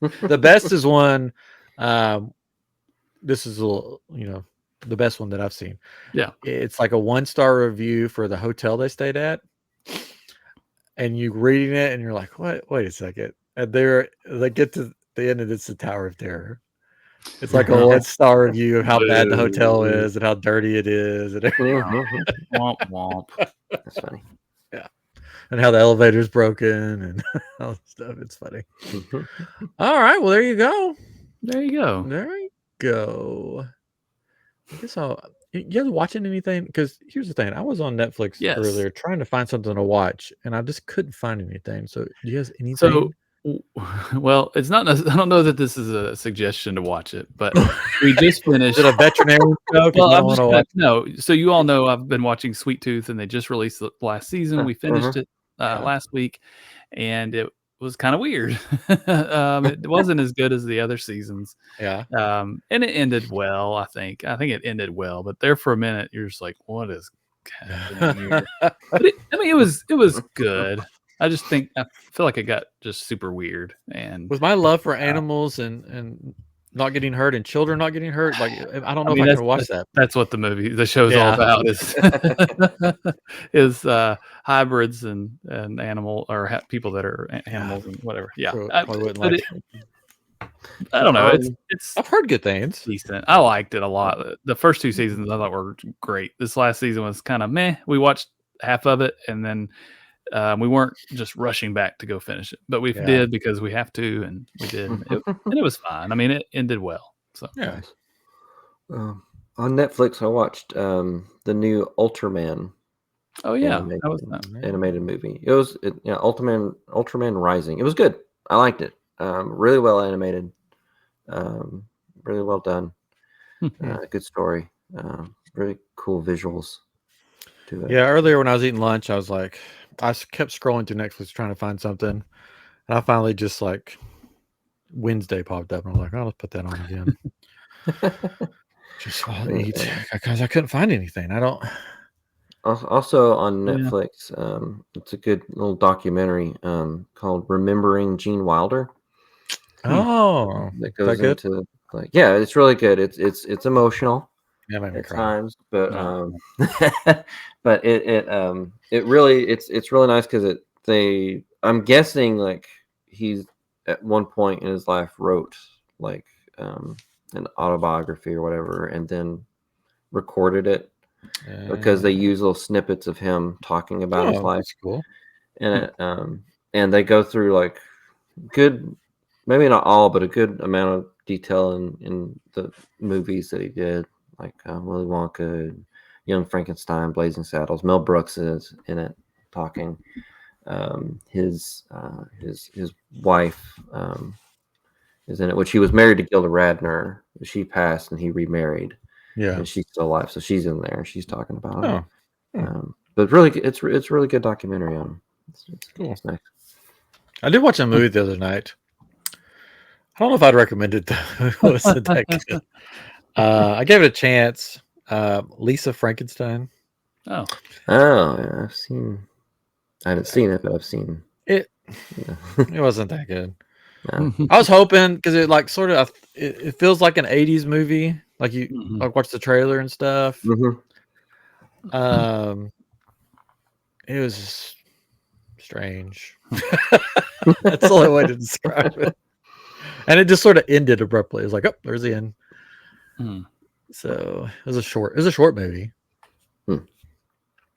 The best is one. This is a little, the best one that I've seen. Yeah. It's like a 1-star review for the hotel they stayed at. And you reading it and you're like, what? Wait a second. And they get to the end and it's the Tower of Terror. It's like a 1-star review of how bad the hotel is and how dirty it is. And womp womp. That's funny. Yeah. And how the elevator's broken and all that stuff. It's funny. All right. Well, there you go. There you go. There you go. I guess you guys watching anything? Because here's the thing. I was on Netflix earlier trying to find something to watch and I just couldn't find anything. So do you guys anything? So, well, it's not. I don't know that this is a suggestion to watch it, but we just finished. Is it a veterinarian show? No. So you all know I've been watching Sweet Tooth, and they just released the last season. We finished it last week, and it was kind of weird. It wasn't as good as the other seasons. Yeah. And it ended well. I think it ended well, but there for a minute, you're just like, what is happening here? But it was good. I feel like it got just super weird. And with my love for animals and not getting hurt and children not getting hurt. Like, I don't know if I that's, can watch that. That's what the show's all about is hybrids and animal or people that are animals and whatever. Yeah, probably wouldn't like it. I don't know. It's I've heard good things. Decent. I liked it a lot. The first 2 seasons I thought were great. This last season was kind of meh. We watched half of it and then we weren't just rushing back to go finish it, but we did because we have to, and we did, and it was fine. I mean, it ended well. So yeah. On Netflix, I watched the new Ultraman. Oh yeah, animated movie. It was Ultraman Rising. It was good. I liked it. Really well animated. Really well done. Good story. Really cool visuals to it. Yeah, earlier when I was eating lunch, I was like, I kept scrolling through Netflix trying to find something, and I finally just like Wednesday popped up, and I was like, "Oh, let's put that on again." Just while I eat, because I couldn't find anything. I don't. Also on Netflix, it's a good little documentary called "Remembering Gene Wilder." Oh, that goes into like, yeah, it's really good. It's emotional at times, but but it really it's really nice because I'm guessing like he's at one point in his life wrote like an autobiography or whatever, and then recorded it because they use little snippets of him talking about his life. That's cool. And and they go through like good, maybe not all, but a good amount of detail in the movies that he did, like Willy Wonka, Young Frankenstein, Blazing Saddles. Mel Brooks is in it talking. His wife is in it, which he was married to Gilda Radner. She passed and he remarried. Yeah, and she's still alive, so she's in there. She's talking about it. But really, it's really good documentary on him. It's cool. It's nice. I did watch a movie the other night. I don't know if I'd recommend it though. It wasn't that good. I gave it a chance. Lisa Frankenstein. Oh, yeah, I haven't seen it, but I've seen it. It wasn't that good. No. I was hoping because it like sort of it feels like an 80s movie. Like you like watch the trailer and stuff. It was strange. That's the only way to describe it. And it just sort of ended abruptly. It was like, oh, there's the end. So it was a short movie.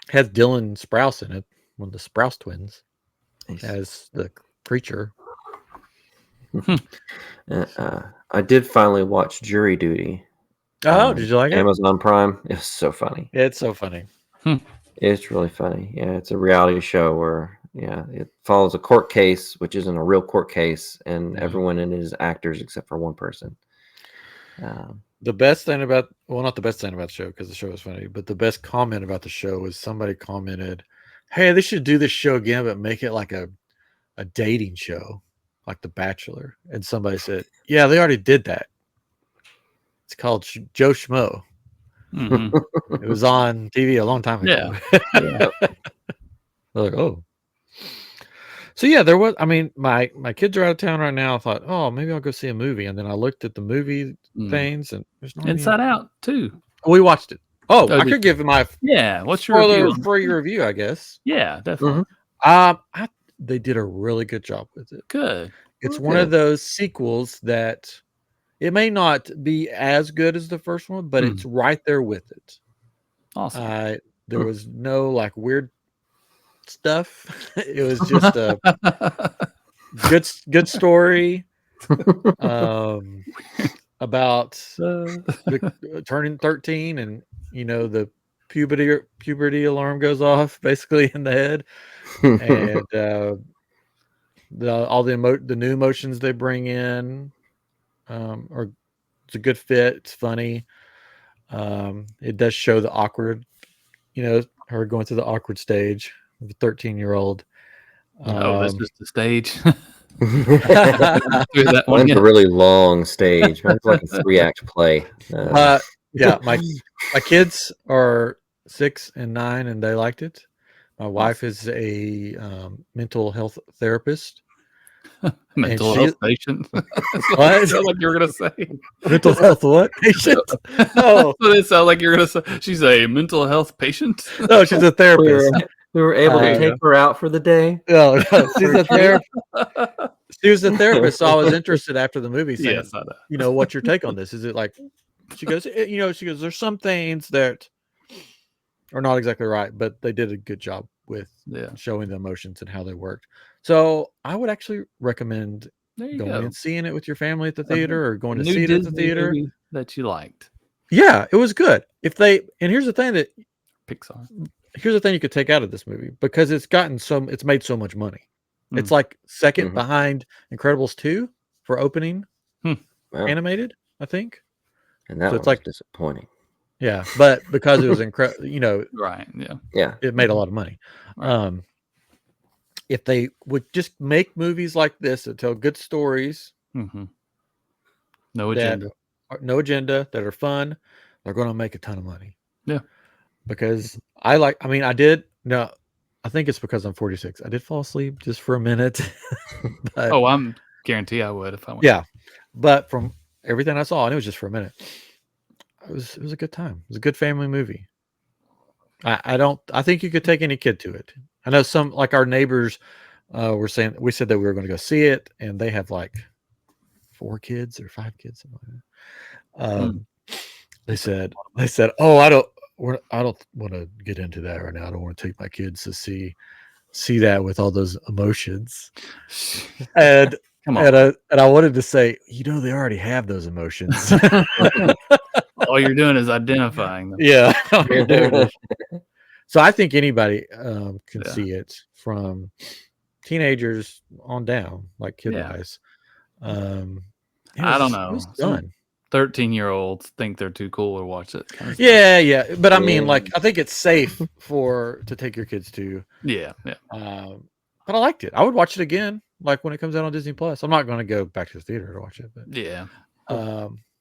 Has Dylan Sprouse in it, one of the Sprouse twins, as the creature. I did finally watch Jury Duty. Oh, did you like it? Amazon Prime. It's so funny. It's so funny. It's really funny. Yeah, it's a reality show where it follows a court case, which isn't a real court case, and everyone in it is actors except for one person. The best thing about, well, not the best thing about the show because the show was funny, but the best comment about the show was somebody commented, "Hey, they should do this show again, but make it like a dating show, like The Bachelor." And somebody said, "Yeah, they already did that. It's called Joe Schmo." It was on TV a long time ago. Yeah. They're like, oh. So yeah, there was. I mean, my kids are out of town right now. I thought, oh, maybe I'll go see a movie, and then I looked at the movie things, and there's no Inside Out too. We watched it. Oh, I could give my what's your free review? I guess. Yeah, definitely. They did a really good job with it. Good. It's one of those sequels that it may not be as good as the first one, but it's right there with it. Awesome. There was no like weird stuff. It was just a good story about turning 13, and the puberty alarm goes off basically in the head, and all the new emotions they bring in it's a good fit. It's funny. It does show the awkward, her going through the awkward stage of a 13-year-old. That's just the stage. Mine's a really long stage. Mine's like a 3-act play. Yeah, my kids are 6 and 9, and they liked it. My wife is a mental health therapist, Mental health patient. What? Sound like you were gonna say mental health what patient? No, so it sounds like you're gonna say she's a mental health patient. No, she's a therapist. We were able to take her out for the day. No, she's a therapist. She was a therapist, so I was interested after the movie saying, Yes, I know. you know, what's your take on this? Is it like, she goes, there's some things that are not exactly right, but they did a good job with showing the emotions and how they worked. So I would actually recommend going and seeing it with your family at the theater, or going to see it at the theater that you liked. Yeah, it was good. And here's the thing that Pixar. Here's the thing you could take out of this movie, because it's made so much money. It's like second behind Incredibles 2 for opening animated, I think. And that was like disappointing. Yeah, but because it was incredible, right? Yeah, it made a lot of money. Right. If they would just make movies like this that tell good stories, no agenda, that are fun, they're going to make a ton of money. Yeah, because I think it's because I'm 46. I did fall asleep just for a minute. But, I'm guarantee I would if I went. Yeah, but from everything I saw, and it was just for a minute, it was a good time. It was a good family movie. I think you could take any kid to it. I know some, like our neighbors we said that we were going to go see it, and they have like 4 kids or 5 kids, something like that. They said, "Oh, I don't want to get into that right now. I don't want to take my kids to see that with all those emotions." And come on. And I wanted to say, they already have those emotions. All you're doing is identifying them. Yeah. So I think anybody can see it, from teenagers on down, like kid-wise. I don't know. It was done. 13-year-olds think they're too cool to watch it. Kind of yeah. But I mean, like, I think it's safe to take your kids to. Yeah. But I liked it. I would watch it again, like when it comes out on Disney Plus. I'm not going to go back to the theater to watch it, but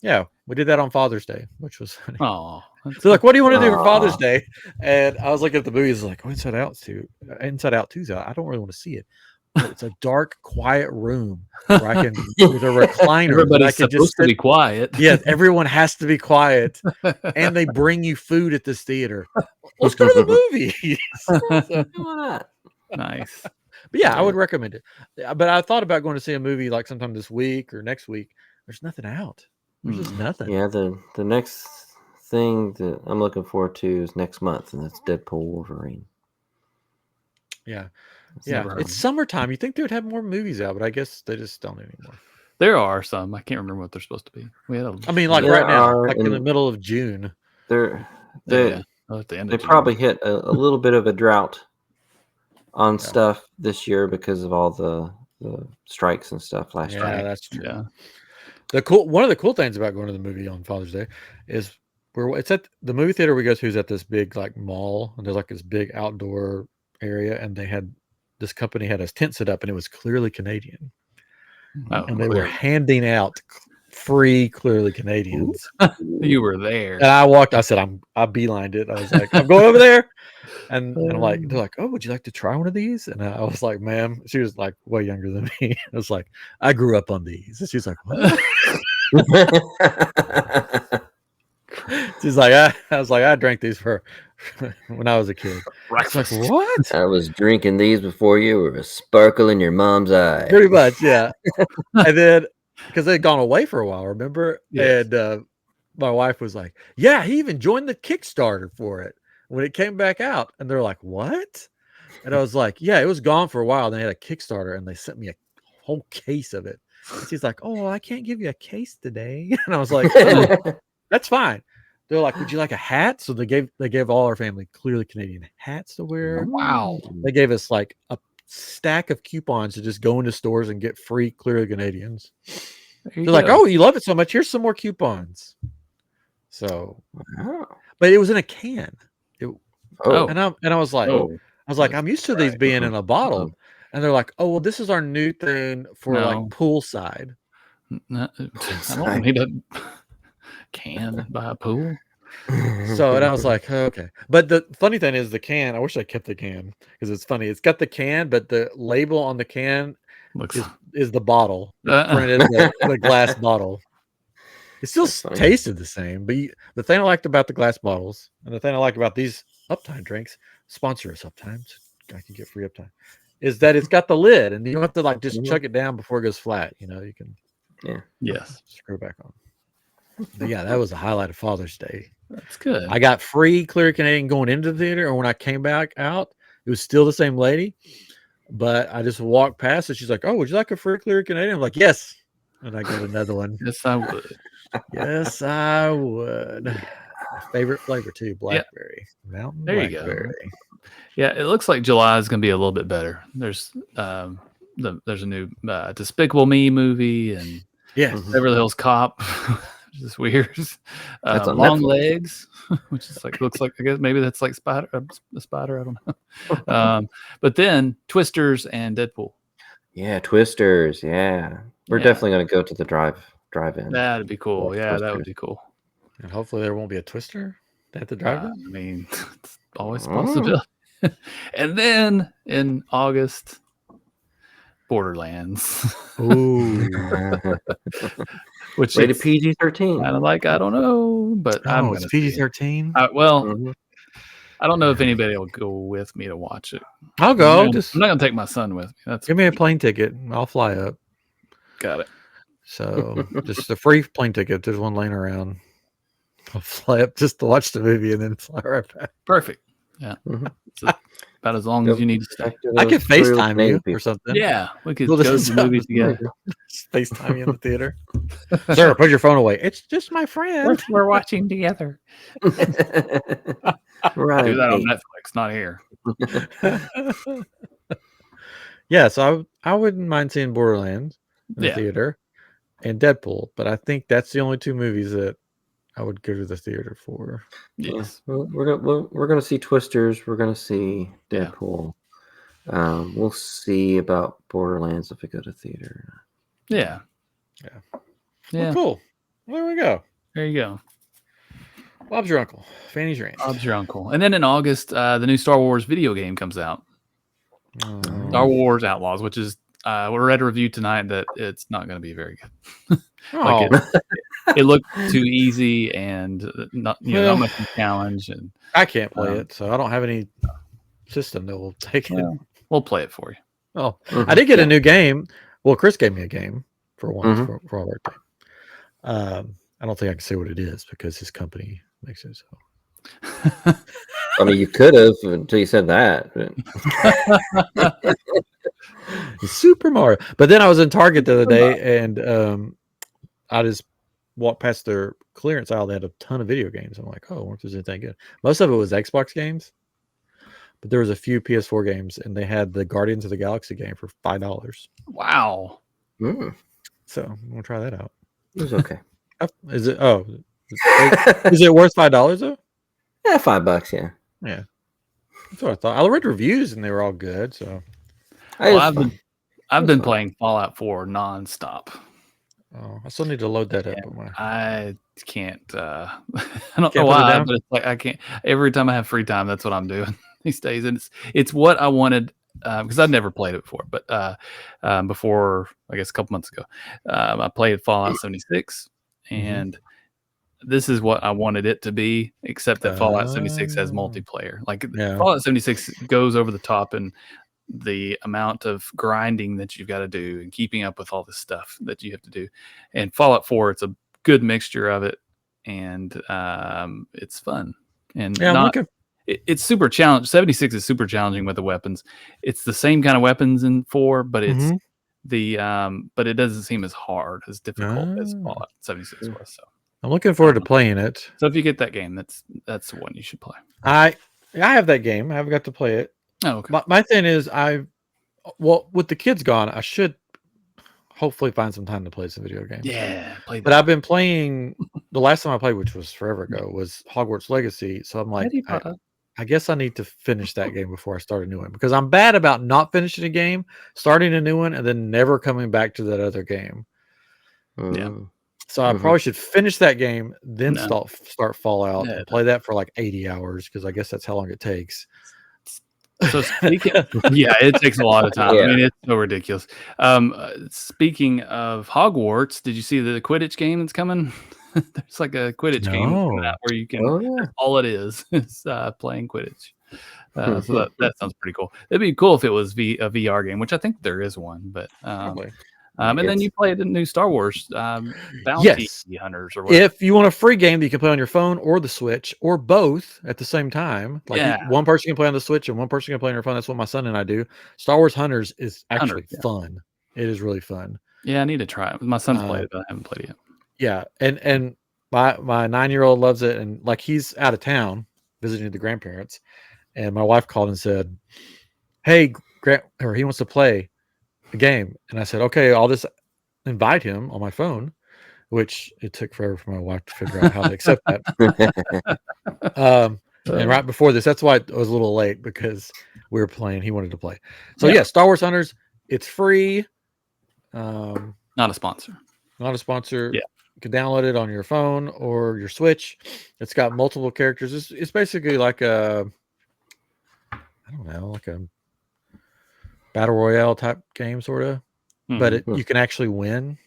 yeah, we did that on Father's Day, which was funny. Oh, so like, what do you want to do for Father's Day? And I was looking at the movies, like, Inside Out 2's out. I don't really want to see it. But it's a dark, quiet room where I can, with a recliner. Everybody's supposed to be quiet. Yeah, everyone has to be quiet, and they bring you food at this theater. Let's go to the movies. Nice. But yeah, I would recommend it. But I thought about going to see a movie like sometime this week or next week. There's nothing out. There's just nothing. Yeah, the next thing that I'm looking forward to is next month, and that's Deadpool Wolverine. Yeah. It's summertime. You think they would have more movies out, but I guess they just don't anymore. There are some. I can't remember what they're supposed to be. Right now, like in the middle of June. They probably hit a little bit of a drought on stuff this year because of all the strikes and stuff last year. Yeah, that's true. Yeah. One of the cool things about going to the movie on Father's Day is it's at the movie theater we go to is at this big like mall, and there's like this big outdoor area, and this company had a tent set up, and it was clearly Canadian. And they were handing out free Clearly Canadians. You were there. And I said, I beelined it. I was like, I'm going over there. And I'm like, they're like, "Oh, would you like to try one of these?" And I was like, "Ma'am," she was like way younger than me. I was like, "I grew up on these." And she's like, "What?" She's like, I was like, "I drank these for when I was a kid." Like, what? I was drinking these before you were a sparkle in your mom's eye. Pretty much, yeah. And then, because they'd gone away for a while, remember? Yes. And my wife was like, "Yeah, he even joined the Kickstarter for it when it came back out." And they're like, "What?" And I was like, "Yeah, it was gone for a while. They had a Kickstarter, and they sent me a whole case of it." And she's like, "Oh, I can't give you a case today." And I was like, "Oh, that's fine." They're like, "Would you like a hat?" So they gave all our family Clearly Canadian hats to wear. Wow. They gave us like a stack of coupons to just go into stores and get free Clearly Canadians. They're like, "Oh, you love it so much. Here's some more coupons." So, but it was in a can. And I was like, "I'm used to these being in a bottle." And they're like, "Oh, well, this is our new thing for like poolside." No, I don't need a can by a pool. So, and I was like, oh, "Okay." But the funny thing is, the can, I wish I kept the can because it's funny. It's got the can, but the label on the can is the bottle. Printed the glass bottle. It still tasted the same, but the thing I liked about the glass bottles, and the thing I like about these Uptime drinks, sponsor us Uptime, I can get free Uptime, is that it's got the lid, and you don't have to like just chug it down before it goes flat. You know, you can screw it back on. But yeah, that was the highlight of Father's Day. That's good. I got free Clear Canadian going into the theater, and when I came back out, it was still the same lady, but I just walked past and she's like, "Oh, would you like a free Clear Canadian?" I'm like, "Yes," and I got another one. Yes, I would. Yes, I would. My favorite flavor too, blackberry. Mountain there blackberry. You go. Yeah, it looks like July is going to be a little bit better. There's a new Despicable Me movie and Beverly Hills Cop, which is weird. Long Legs, which is like looks like I guess maybe that's like a spider. I don't know. But then Twisters and Deadpool. Yeah, Twisters. Yeah, we're definitely going to go to the drive-in. That'd be cool. Yeah, that would be cool. And hopefully there won't be a Twister at the drive-in. I mean, it's always possible. And then in August, Borderlands. Ooh. Which rated PG-13. I don't know, but it's PG-13. I don't know if anybody will go with me to watch it. I'll go. I'm not gonna take my son with me. Give me a plane ticket. I'll fly up. Got it. So just a free plane ticket. There's one laying around. I'll fly up just to watch the movie and then fly right back. Perfect. Yeah. So about as long as you need to stay. I could FaceTime you or something. Yeah. We could go to the movies together. FaceTime you in the theater. Sir, put your phone away. It's just my friend. We're watching together. Right. Do that on Netflix, not here. Yeah, so I wouldn't mind seeing Borderlands in the theater and Deadpool, but I think that's the only two movies that I would go to the theater for. Yes. Well, we're gonna see Twisters. We're gonna see Deadpool. We'll see about Borderlands if we go to theater. Yeah. Well, cool. There we go. There you go. Bob's your uncle. Fanny's your aunt. Bob's your uncle. And then in August, the new Star Wars video game comes out. Star Wars Outlaws, which is we read a review tonight that it's not going to be very good. It looked too easy and not much of a challenge. And I can't play it, so I don't have any system that will take it. We'll play it for you. Oh, I did get a new game. Well, Chris gave me a game for once for our birthday. I don't think I can say what it is because his company makes it. So. I mean, you could have until you said that. Super Mario. But then I was in Target the other day, and I just walked past their clearance aisle. They had a ton of video games. I'm like, oh, I wonder if there's anything good. Most of it was Xbox games, but there was a few PS4 games, and they had the Guardians of the Galaxy game for $5. Wow. So I'm gonna try that out. It was okay. Is it? Oh, is it worth $5 though? Yeah, $5. Yeah. Yeah. That's what I thought. I read reviews and they were all good. So I've been playing Fallout 4 nonstop. Oh, I still need to load that up. I can't. I don't know why, but it's like I can't. Every time I have free time, that's what I'm doing these days, and it's what I wanted because I'd never played it before. But before, I guess a couple months ago, I played Fallout 76, and this is what I wanted it to be, except that Fallout 76 has multiplayer. Like Fallout 76 goes over the top in the amount of grinding that you've got to do and keeping up with all this stuff that you have to do. And Fallout 4, it's a good mixture of it, and it's fun. And it's super challenging. 76 is super challenging with the weapons. It's the same kind of weapons in 4, but it's but it doesn't seem as hard, as difficult as Fallout 76 was. So I'm looking forward to playing it. So if you get that game, that's the one you should play. I have that game. I haven't got to play it. Oh, okay. My thing is with the kids gone, I should hopefully find some time to play some video games. Yeah, play that. But I've been playing. The last time I played, which was forever ago, was Hogwarts Legacy. So I'm like, I guess I need to finish that game before I start a new one, because I'm bad about not finishing a game, starting a new one, and then never coming back to that other game. Yeah. So I probably should finish that game, then start Fallout and play that for like 80 hours, because I guess that's how long it takes. So speaking, it takes a lot of time. I mean, it's so ridiculous. Speaking of Hogwarts, did you see the Quidditch game that's coming? There's like a Quidditch game coming out where you can. That's all it is playing Quidditch. So that sounds pretty cool. It'd be cool if it was a VR game, which I think there is one. But and then you play the new Star Wars Bounty Hunters or whatever. If you want a free game that you can play on your phone or the Switch or both at the same time, one person can play on the Switch and one person can play on your phone. That's what my son and I do. Star Wars Hunters is actually fun. It is really fun. Yeah, I need to try it. My son's played it, but I haven't played it yet. Yeah, and my 9-year-old loves it, and like he's out of town visiting the grandparents, and my wife called and said, "Hey, or he wants to play a game," and I said, "Okay, I'll just invite him on my phone," which it took forever for my wife to figure out how to accept that. And right before this, that's why it was a little late because we were playing. He wanted to play. So Star Wars Hunters, it's free. Not a sponsor. Not a sponsor. Yeah. You can download it on your phone or your Switch. It's got multiple characters. It's basically like a battle royale type game, sort of. But you can actually win.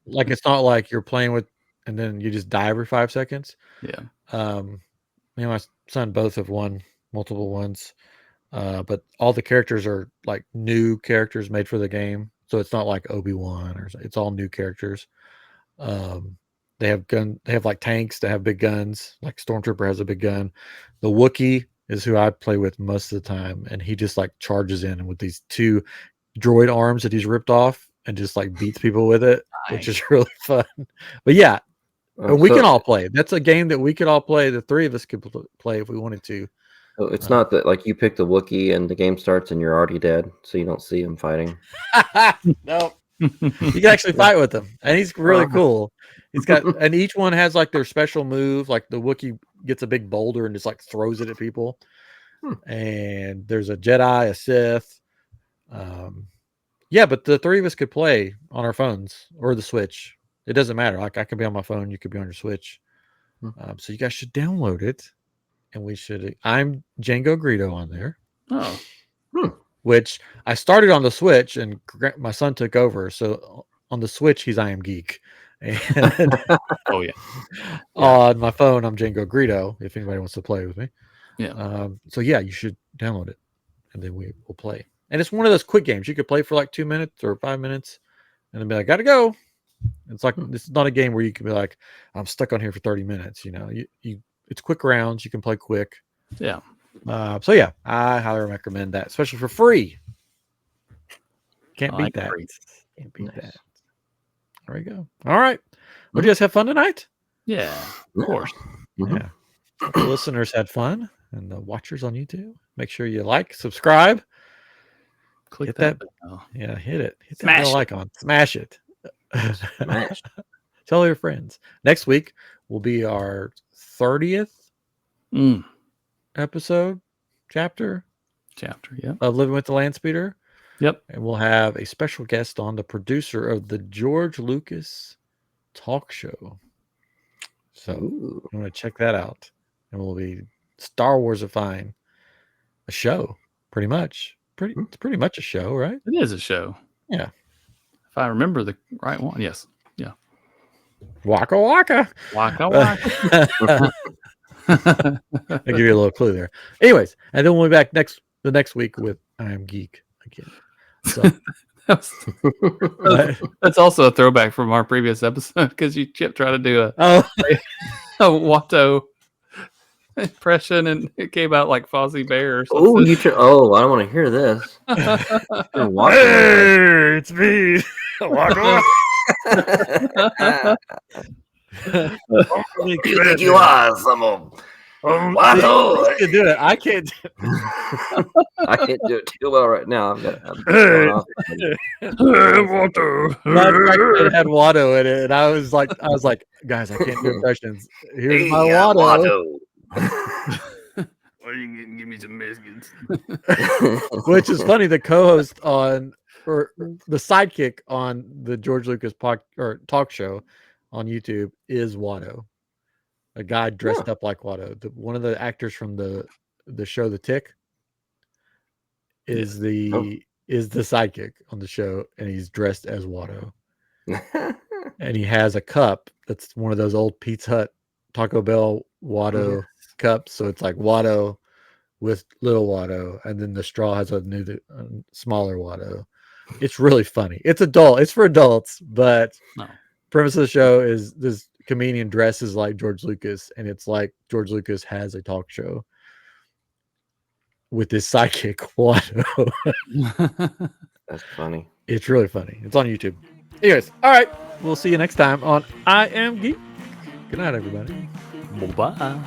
Like it's not like you're playing with and then you just die every 5 seconds. Yeah. Me and my son both have won multiple ones. But all the characters are like new characters made for the game. So it's not like Obi-Wan or it's all new characters. They have like tanks that have big guns, like Stormtrooper has a big gun. The Wookiee is who I play with most of the time, and he just like charges in with these 2 droid arms that he's ripped off and just like beats people with it, which is really fun. But we can all play. That's a game that we could all play. The 3 of us could play if we wanted to. So it's not that like you pick the Wookiee and the game starts and you're already dead, so you don't see him fighting. No, you can actually fight with him, and he's really cool. He's got, and each one has like their special move. Like the Wookiee gets a big boulder and just like throws it at people. And there's a Jedi, a Sith. But the 3 of us could play on our phones or the Switch. It doesn't matter. Like I could be on my phone, you could be on your Switch. So you guys should download it, and we should. I'm Django Greedo on there. Oh, which I started on the Switch, and my son took over. So on the Switch, he's iamGEEK. And on my phone, I'm Django Greedo. If anybody wants to play with me, you should download it, and then we will play. And it's one of those quick games you could play for like 2 minutes or 5 minutes, and then be like, "Gotta go." It's like it's not a game where you can be like, "I'm stuck on here for 30 minutes." You know, it's quick rounds. You can play quick. Yeah. I highly recommend that, especially for free. Can't beat that. Can't beat that. There we go. All right. Did you guys have fun tonight? Yeah, of course. Yeah. The listeners had fun, and the watchers on YouTube. Make sure you like, subscribe, click that bell. Yeah, hit it. Hit Smash that bell icon. Smash it. Smash. Tell your friends. Next week will be our 30th episode chapter. Of Living with the Landspeeder. Yep. And we'll have a special guest on, the producer of the George Lucas talk show. So you want to check that out. And we'll be Star Warsifying a show, pretty much. It's pretty much a show, right? It is a show. Yeah. If I remember the right one. Yes. Yeah. Waka waka. Waka waka. I'll give you a little clue there. Anyways, and then we'll be back the next week with iamGEEK again. So that's also a throwback from our previous episode because you kept trying to do a Watto impression and it came out like Fozzie Bear or something. I don't want to hear this. Hey, it's me. You are some Watto. You can do it. I can't. I can't do it too well right now. I'm Watto. It had Watto in it, and I was like, guys, I can't do impressions. Here's my Watto. Or you can give me some biscuits. Which is funny. The co-host or the sidekick on the George Lucas talk show on YouTube is Watto, a guy dressed up like Watto. One of the actors from the show The Tick. is the sidekick on the show, and he's dressed as Watto. And he has a cup that's one of those old Pizza Hut, Taco Bell Watto cups. So it's like Watto with little Watto, and then the straw has a new, smaller Watto. It's really funny. It's for adults, but premise of the show is this comedian dresses like George Lucas, and it's like George Lucas has a talk show with this sidekick Watto. That's funny. It's really funny. It's on YouTube. Anyways, all right. We'll see you next time on iamGEEK. Good night, everybody. Bye.